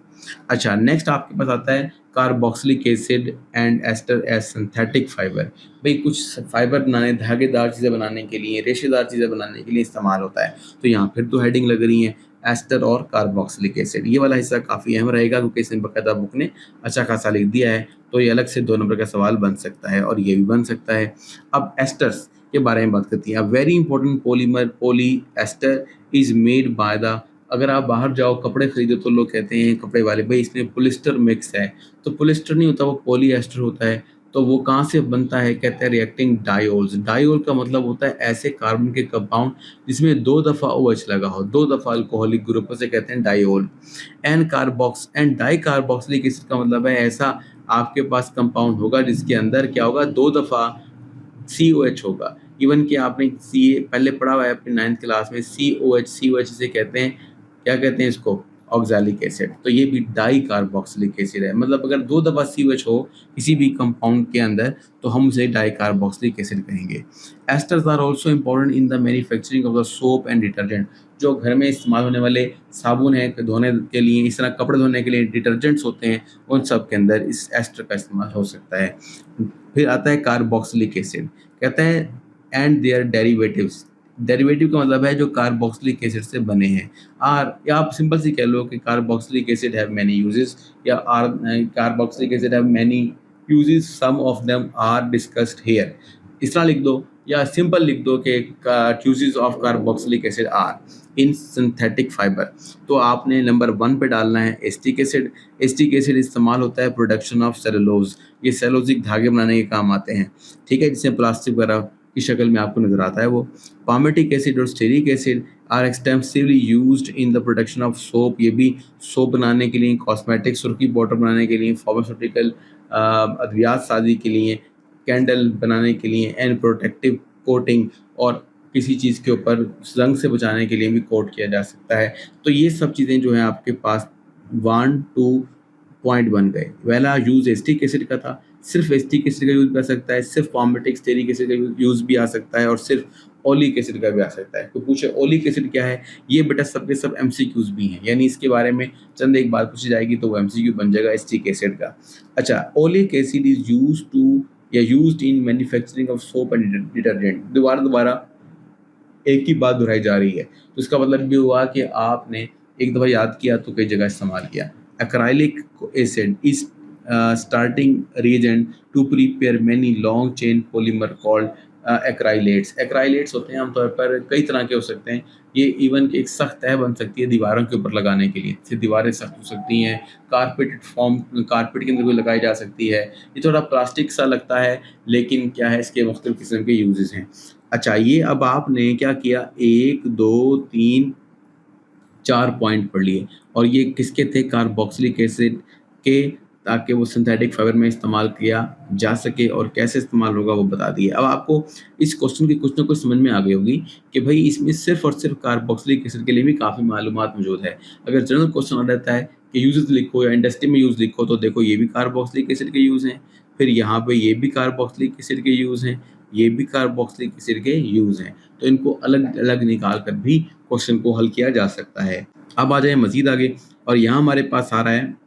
अच्छा, नेक्स्ट आपके पास आता है carboxylic acid and ester as synthetic fibre. भाई कुछ फाइबर बनाने, धागेदार चीज़ें बनाने के लिए, रेशेदार चीज़ें बनाने के लिए इस्तेमाल होता है। तो यहाँ फिर तो हेडिंग लग रही है एस्टर और कार्बोक्सिलिक एसिड। ये वाला हिस्सा काफ़ी अहम रहेगा क्योंकि इसमें बाकायदा बुक ने अच्छा खासा लिख दिया है, तो ये अलग से 2 नंबर का सवाल बन सकता है और ये भी बन सकता है। अब एस्टर्स के बारे में बात करती हैं। Very important polymer poly ester is made by the, अगर आप बाहर जाओ कपड़े खरीदो तो लोग कहते हैं कपड़े वाले, भाई इसमें पॉलिस्टर मिक्स है, तो पॉलिस्टर नहीं होता, वो पॉलीएस्टर होता है। तो वो कहाँ से बनता है, कहते हैं रिएक्टिंग डायोल्स। डायोल का मतलब होता है ऐसे कार्बन के कंपाउंड जिसमें 2 दफ़ा OH लगा हो, 2 दफ़ा अल्कोहलिक ग्रुप से कहते हैं diol. An carbox and di carboxylic acid का मतलब है ऐसा आपके पास कंपाउंड होगा जिसके अंदर क्या होगा, 2 दफ़ा COH होगा। इवन कि आपने सी पहले पढ़ा हुआ है अपनी 9th क्लास में, COH इसे कहते हैं, क्या कहते हैं इसको, ऑक्सैलिक एसिड। तो ये भी डाई कार्बोक्सिलिक एसिड है, मतलब अगर 2 दफ़ा COH हो किसी भी कंपाउंड के अंदर तो हम उसे डाई कार्बोक्सिलिक एसिड कहेंगे। Esters are also important in the manufacturing of the soap and detergent. जो घर में इस्तेमाल होने वाले साबुन है धोने के लिए, इस तरह कपड़े धोने के लिए डिटर्जेंट्स होते हैं, उन सब के अंदर इस एस्टर का इस्तेमाल हो सकता है। फिर आता है कार्बोक्सिलिक एसिड, कहता है एंड देयर डेरिवेटिव्स। डेरिवेटिव का मतलब है जो कार्बोक्सिलिक एसिड से बने हैं। या आप सिंपल सी कह लो कि carboxylic acid have many uses, या carboxylic acid have many uses, some of them are discussed here. इस तरह लिख दो, या सिंपल लिख दो कि uses of carboxylic acid are in synthetic fibre. तो आपने नंबर 1 पे डालना है एसिटिक एसिड। एसिटिक एसिड इस्तेमाल होता है प्रोडक्शन ऑफ सेलुलोज, ये सेलुलोजिक धागे बनाने के काम आते हैं, ठीक है, जिसमें प्लास्टिक वगैरह की शक्ल में आपको नजर आता है वो। पामेटिक एसिड और stearic acid are extensively used in the production of soap, ये भी सोप बनाने के लिए, कॉस्मेटिक सुर्खी पाउडर बनाने के लिए, फार्मास्यूटिकल अद्वियात साजी के लिए, कैंडल बनाने के लिए, एंड प्रोटेक्टिव कोटिंग, और किसी चीज़ के ऊपर रंग से बचाने के लिए भी कोट किया जा सकता है। तो ये सब चीज़ें जो हैं आपके पास 1 2 पॉइंट बन गए। पहला यूज़ एसिटिक एसिड का था, सिर्फ एसिटिक एसिड का यूज़ कर सकता है, सिर्फ पाल्मिटिक स्टेरिक एसिड का यूज़ भी आ सकता है, और सिर्फ ओलिक एसिड का भी आ सकता है। तो पूछे ओलिक एसिड क्या है? ये बेटा सब के सब एमसीक्यूज भी हैं, यानी इसके बारे में चंद एक बात पूछी जाएगी तो वो एमसीक्यू बन जाएगा एसिटिक एसिड का। अच्छा, oleic acid is used to या used in manufacturing of soap and detergent. दोबारा दोबारा एक ही बात दोहराई जा रही है, तो इसका मतलब भी हुआ कि आपने एक दफ़ा याद किया तो कई जगह इस्तेमाल किया। Acrylic acid is starting reagent to prepare many long chain polymer called acrylates. Acrylates होते हैं आमतौर पर कई तरह के हो सकते हैं। ये इवन एक सख्त तह बन सकती है दीवारों के ऊपर लगाने के लिए, इससे दीवारें सख्त हो सकती हैं। कारपेट के अंदर भी लगाई जा सकती है। ये थोड़ा प्लास्टिक सा लगता है, लेकिन क्या है, इसके मुख्तलिफ किस्म के यूजेस हैं। अच्छा, ये अब आपने क्या किया, 1 2 3 4 पॉइंट पढ़ लिए, और ये किसके थे? कार्बोक्सिलिक एसिड के, ताकि वो सिंथेटिक फाइबर में इस्तेमाल किया जा सके, और कैसे इस्तेमाल होगा वो बता दिए। अब आपको इस क्वेश्चन की कुछ ना कुछ समझ में आ गई होगी कि भाई इसमें सिर्फ और सिर्फ कार्बोक्सिलिक एसिड के लिए भी काफ़ी मालूमात मौजूद है। अगर जनरल क्वेश्चन आ रहता है कि यूजेस लिखो या इंडस्ट्री में यूज़ लिखो, तो देखो ये भी कार्बोक्सिलिक एसिड के यूज़ हैं, फिर यहाँ पे ये भी कार्बोक्सिलिक एसिड के यूज़ हैं, ये भी कार्बोक्सिलिक एसिड के यूज़ हैं। तो इनको अलग अलग निकाल कर भी क्वेश्चन को हल किया जा सकता है। अब आ जाए मजीद आगे, और यहाँ हमारे पास आ रहा है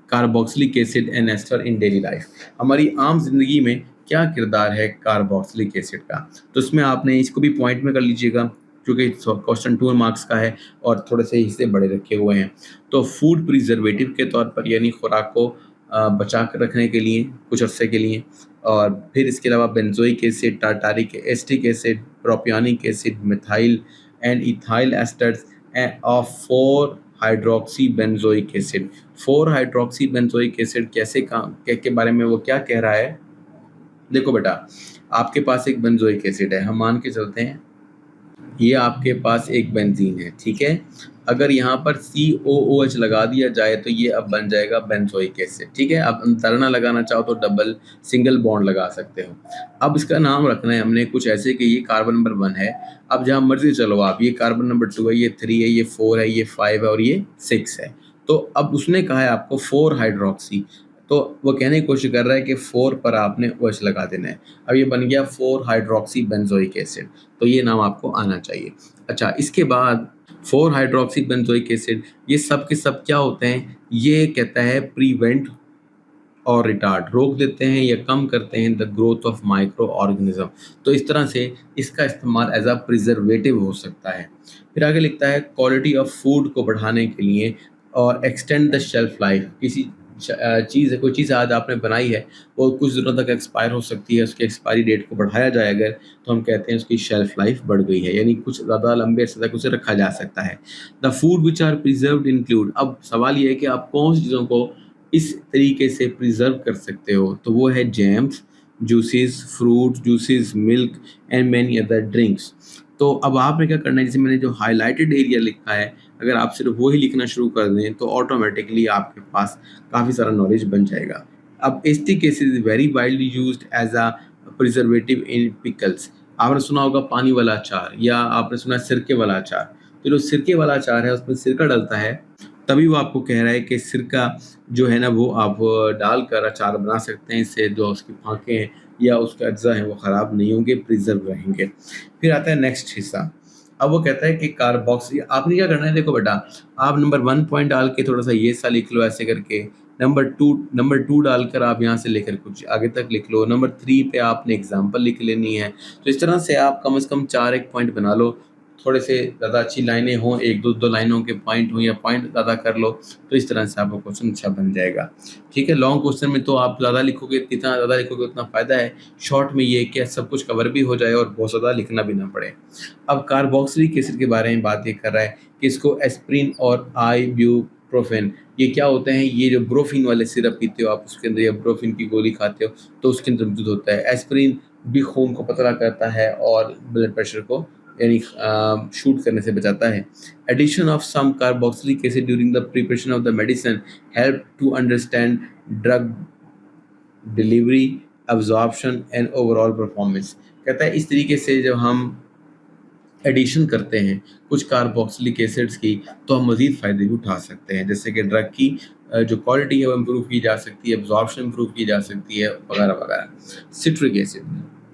carboxylic acid and ester in daily life. हमारी आम जिंदगी में क्या किरदार है कार्बोक्सिलिक एसिड का? तो इसमें आपने इसको भी पॉइंट में कर लीजिएगा, क्योंकि क्वेश्चन 2 मार्क्स का है और थोड़े से हिस्से बड़े रखे हुए हैं। तो फूड प्रिजर्वेटिव के तौर पर, यानी खुराक को बचा कर रखने के लिए कुछ अरसे के लिए, और फिर इसके अलावा benzoic acid, tartaric acetic acid, propionic acid, methyl and ethyl asters of 4 hydroxy benzoic acid. 4 hydroxy benzoic acid कैसे काम के बारे में वो क्या कह रहा है? देखो बेटा, आपके पास एक बेंजोइक एसिड है, हम मान के चलते हैं ये आपके पास एक बेंजीन है, ठीक है। अगर यहाँ पर COOH लगा दिया जाए तो ये अब बन जाएगा बेंजोइक एसिड, ठीक है। अब अंतरना लगाना चाहो तो डबल सिंगल बॉन्ड लगा सकते हो। अब इसका नाम रखना है हमने कुछ ऐसे कि ये कार्बन नंबर 1 है। अब जहाँ मर्जी चलो आप, ये कार्बन नंबर 2 है, ये 3 है, ये 4 है, ये 5 है और ये 6 है। तो अब उसने कहा है आपको 4 हाइड्रोक्सी, तो वो कहने की कोशिश कर रहा है कि 4 पर आपने OH लगा देना है। अब ये बन गया 4 हाइड्रोक्सी बेंजोइक एसिड, तो ये नाम आपको आना चाहिए। अच्छा, इसके बाद 4 हाइड्रोक्सी बेंजोइक एसिड, ये सब के सब क्या होते हैं? ये कहता है प्रिवेंट और रिटार्ड, रोक देते हैं या कम करते हैं the growth of micro organism. तो इस तरह से इसका इस्तेमाल एज अ प्रिजर्वेटिव हो सकता है। फिर आगे लिखता है क्वालिटी ऑफ फूड को बढ़ाने के लिए और एक्सटेंड द शेल्फ लाइफ। किसी चीज़ है, कोई चीज़ आज आपने बनाई है, वो कुछ दिनों तक एक्सपायर हो सकती है, उसकी एक्सपायरी डेट को बढ़ाया जाए अगर, तो हम कहते हैं उसकी शेल्फ लाइफ बढ़ गई है, यानी कुछ ज़्यादा लंबे अरसे तक उसे रखा जा सकता है। The food which are preserved include, अब सवाल ये है कि आप कौन सी चीज़ों को इस तरीके से प्रिजर्व कर सकते हो, तो वो है jams, juices, fruit juices, milk and many other drinks. तो अब आपने क्या करना है, जैसे मैंने जो हाईलाइटेड एरिया लिखा है, अगर आप सिर्फ वो ही लिखना शुरू कर दें तो ऑटोमेटिकली आपके पास काफ़ी सारा नॉलेज बन जाएगा। अब acetic acid is very widely used as a preservative in pickles. आपने सुना होगा पानी वाला अचार, या आपने सुना है सिरके वाला अचार। तो जो सिरके वाला अचार है उसमें सिरका डलता है, तभी वो आपको कह रहा है कि सिरका जो है ना वो आप डालकर अचार बना सकते हैं, इससे जो उसकी फांकें हैं या उसके अज्जा हैं वो ख़राब नहीं होंगे, प्रिजर्व रहेंगे। फिर आता है नेक्स्ट हिस्सा। अब वो कहता है कि कार्बोक्सी, आपने क्या करना है, देखो बेटा, आप नंबर 1 पॉइंट डाल के थोड़ा सा ये सा लिख लो ऐसे करके, नंबर 2 डालकर आप यहाँ से लेकर कुछ आगे तक लिख लो, नंबर 3 पे आपने एग्जाम्पल लिख लेनी है। तो इस तरह से आप कम से कम 4 एक पॉइंट बना लो, थोड़े से ज़्यादा अच्छी लाइनें हों, 1-2 लाइनों के पॉइंट हों या पॉइंट ज़्यादा कर लो, तो इस तरह से आपका क्वेश्चन अच्छा बन जाएगा। ठीक है, लॉन्ग क्वेश्चन में तो आप ज़्यादा लिखोगे, जितना ज़्यादा लिखोगे उतना फ़ायदा है। शॉर्ट में ये कि सब कुछ कवर भी हो जाए और बहुत ज़्यादा लिखना भी ना पड़े। अब कार्बोक्सिलिक एसिड के बारे में बात ये कर रहा है कि इसको एस्प्रिन और आइब्यूप्रोफेन, ये क्या होते हैं? ये जो ब्रोफिन वाले सिरप पीते हो आप, उसके अंदर या ब्रोफिन की गोली खाते हो तो उसके अंदर मौजूद होता है। एस्प्रिन भी खून को पतला करता है और ब्लड प्रेशर को यानी शूट करने से बचाता है। Addition of some carboxylic acid during the preparation of the medicine help to understand drug delivery absorption and overall performance. कहता है इस तरीके से जब हम एडिशन करते हैं कुछ कार्बोक्सिलिक एसिड्स की, तो हम मज़ीद फ़ायदे भी उठा सकते हैं, जैसे कि ड्रग की जो क्वालिटी है वो इम्प्रूव की जा सकती है, एब्जॉर्प्शन इम्प्रूव की जा सकती है, वगैरह वगैरह। सिट्रिक एसिड,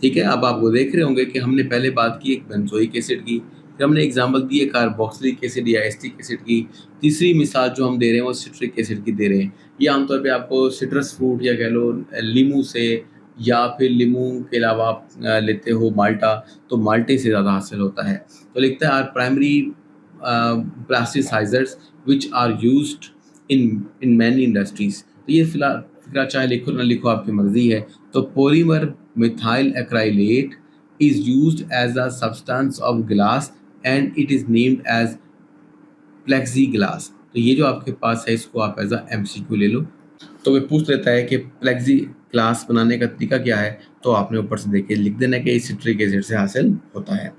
ठीक है, अब आप वो देख रहे होंगे कि हमने पहले बात की एक बेंजोइक एसिड की, फिर हमने एग्जांपल दी है कार्बोक्सिलिक एसिड या एसिटिक एसिड की, तीसरी मिसाल जो हम दे रहे हैं वो सिट्रिक एसिड की दे रहे हैं। ये आमतौर पे आपको सिट्रस फ्रूट या कह लो लीमू से, या फिर लीमू के अलावा आप लेते हो माल्टा, तो माल्टे से ज़्यादा हासिल होता है। तो लिखता है are primary plasticisers which are used in many industries. तो ये फिलहाल चाहे लिखो ना लिखो आपकी मर्जी है। तो polymer methyl acrylate is used as a substance of glass and it is named as plexiglass. तो ये जो आपके पास है इसको आप एज अ एमसीक्यू ले लो। तो वे पूछ लेता है कि प्लेक्सी ग्लास बनाने का तरीका क्या है, तो आपने ऊपर से देखिए लिख देना कि सिट्रिक एसिड से हासिल होता है।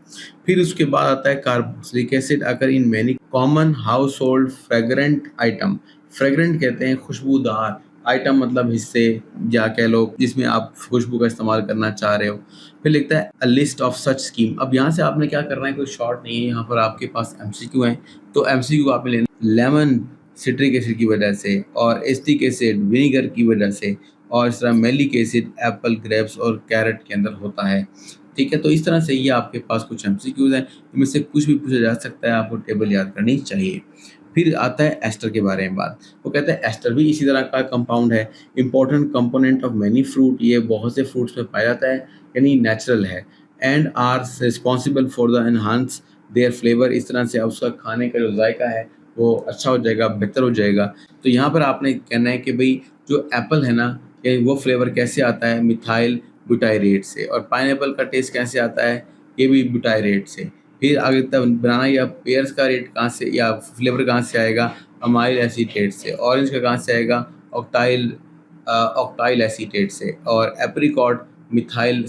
फिर उसके बाद आता है कार्बोक्सिलिक एसिड अगर in many common house hold fragrant item. Fragrant कहते हैं खुशबूदार आइटम, मतलब हिस्से या कह लो जिसमें आप खुशबू का इस्तेमाल करना चाह रहे हो। फिर लिखता है a list of such scheme. अब यहाँ से आपने क्या करना है, कोई शॉर्ट नहीं है, यहाँ पर आपके पास एमसीक्यू है। तो एमसीक्यू आपने लेना लेमन सिट्रिक एसिड की वजह से, और एसिटिक एसिड विनीगर की वजह से, और इस तरह मैलिक एसिड एप्पल, ग्रेप्स और कैरेट के अंदर होता है। ठीक है, तो इस तरह से ये आपके पास कुछ एमसीक्यूज हैं, इनमें से कुछ भी पूछा जा सकता है, आपको टेबल याद करनी चाहिए। फिर आता है एस्टर के बारे में बात। वो कहता है एस्टर भी इसी तरह का कंपाउंड है, important component of many fruit. ये बहुत से फ्रूट्स में पाया जाता है, यानी नेचुरल है। And are responsible for the enhance their flavour. इस तरह से उसका खाने का जो जायका है वो अच्छा हो जाएगा, बेहतर हो जाएगा। तो यहाँ पर आपने कहना है कि भाई जो एप्पल है ना, ये वो फ्लेवर कैसे आता है, मिथाइल ब्यूटाइरेट से। और पाइनएप्पल का टेस्ट कैसे आता है, ये भी ब्यूटाइरेट से। फिर आगे तक बनाना या पेयर्स का रेट कहाँ से या फ्लेवर कहाँ से आएगा, अमाइल एसीटेट से। ऑरेंज का कहाँ से आएगा, ऑक्टाइल ऑक्टाइल एसीटेट से। और एप्रिकॉट मिथाइल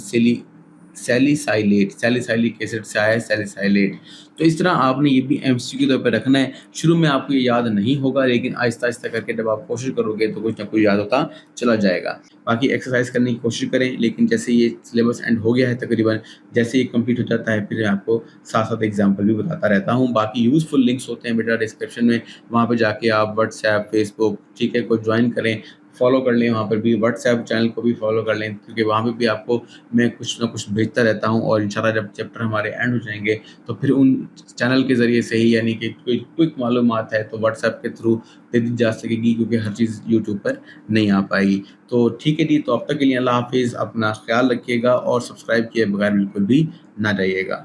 सैलिसाइलिक एसिड से आया है, सैलिसाइलेट। तो इस तरह आपने ये भी एमसीक्यू के तौर पर रखना है। शुरू में आपको ये याद नहीं होगा, लेकिन आहिस्ता आहिस्ता करके जब आप कोशिश करोगे तो कुछ ना कुछ याद होता चला जाएगा। बाकी एक्सरसाइज करने की कोशिश करें, लेकिन जैसे ये सिलेबस एंड हो गया है तकरीबन, जैसे ये कंप्लीट हो जाता है फिर मैं आपको साथ साथ एग्जाम्पल भी बताता रहता हूँ। बाकी यूज़फुल लिंक्स होते हैं बेटा डिस्क्रिप्शन में, वहाँ पर जाके आप व्हाट्सएप, फेसबुक, ठीक है, को ज्वाइन करें, फॉलो कर लें। वहाँ पर भी व्हाट्सएप चैनल को भी फॉलो कर लें, क्योंकि वहाँ पे भी आपको मैं कुछ ना कुछ भेजता रहता हूँ। और इंशाल्लाह जब चैप्टर हमारे एंड हो जाएंगे तो फिर उन चैनल के ज़रिए से ही, यानी कि कोई क्विक मालूमात है तो व्हाट्सएप के थ्रू दे दी जा सकेगी, क्योंकि हर चीज़ यूट्यूब पर नहीं आ पाएगी। तो ठीक है जी, तो अब तक के लिए अल्लाह हाफिज़, अपना ख्याल रखिएगा और सब्सक्राइब किए बगैर बिल्कुल भी ना जाइएगा।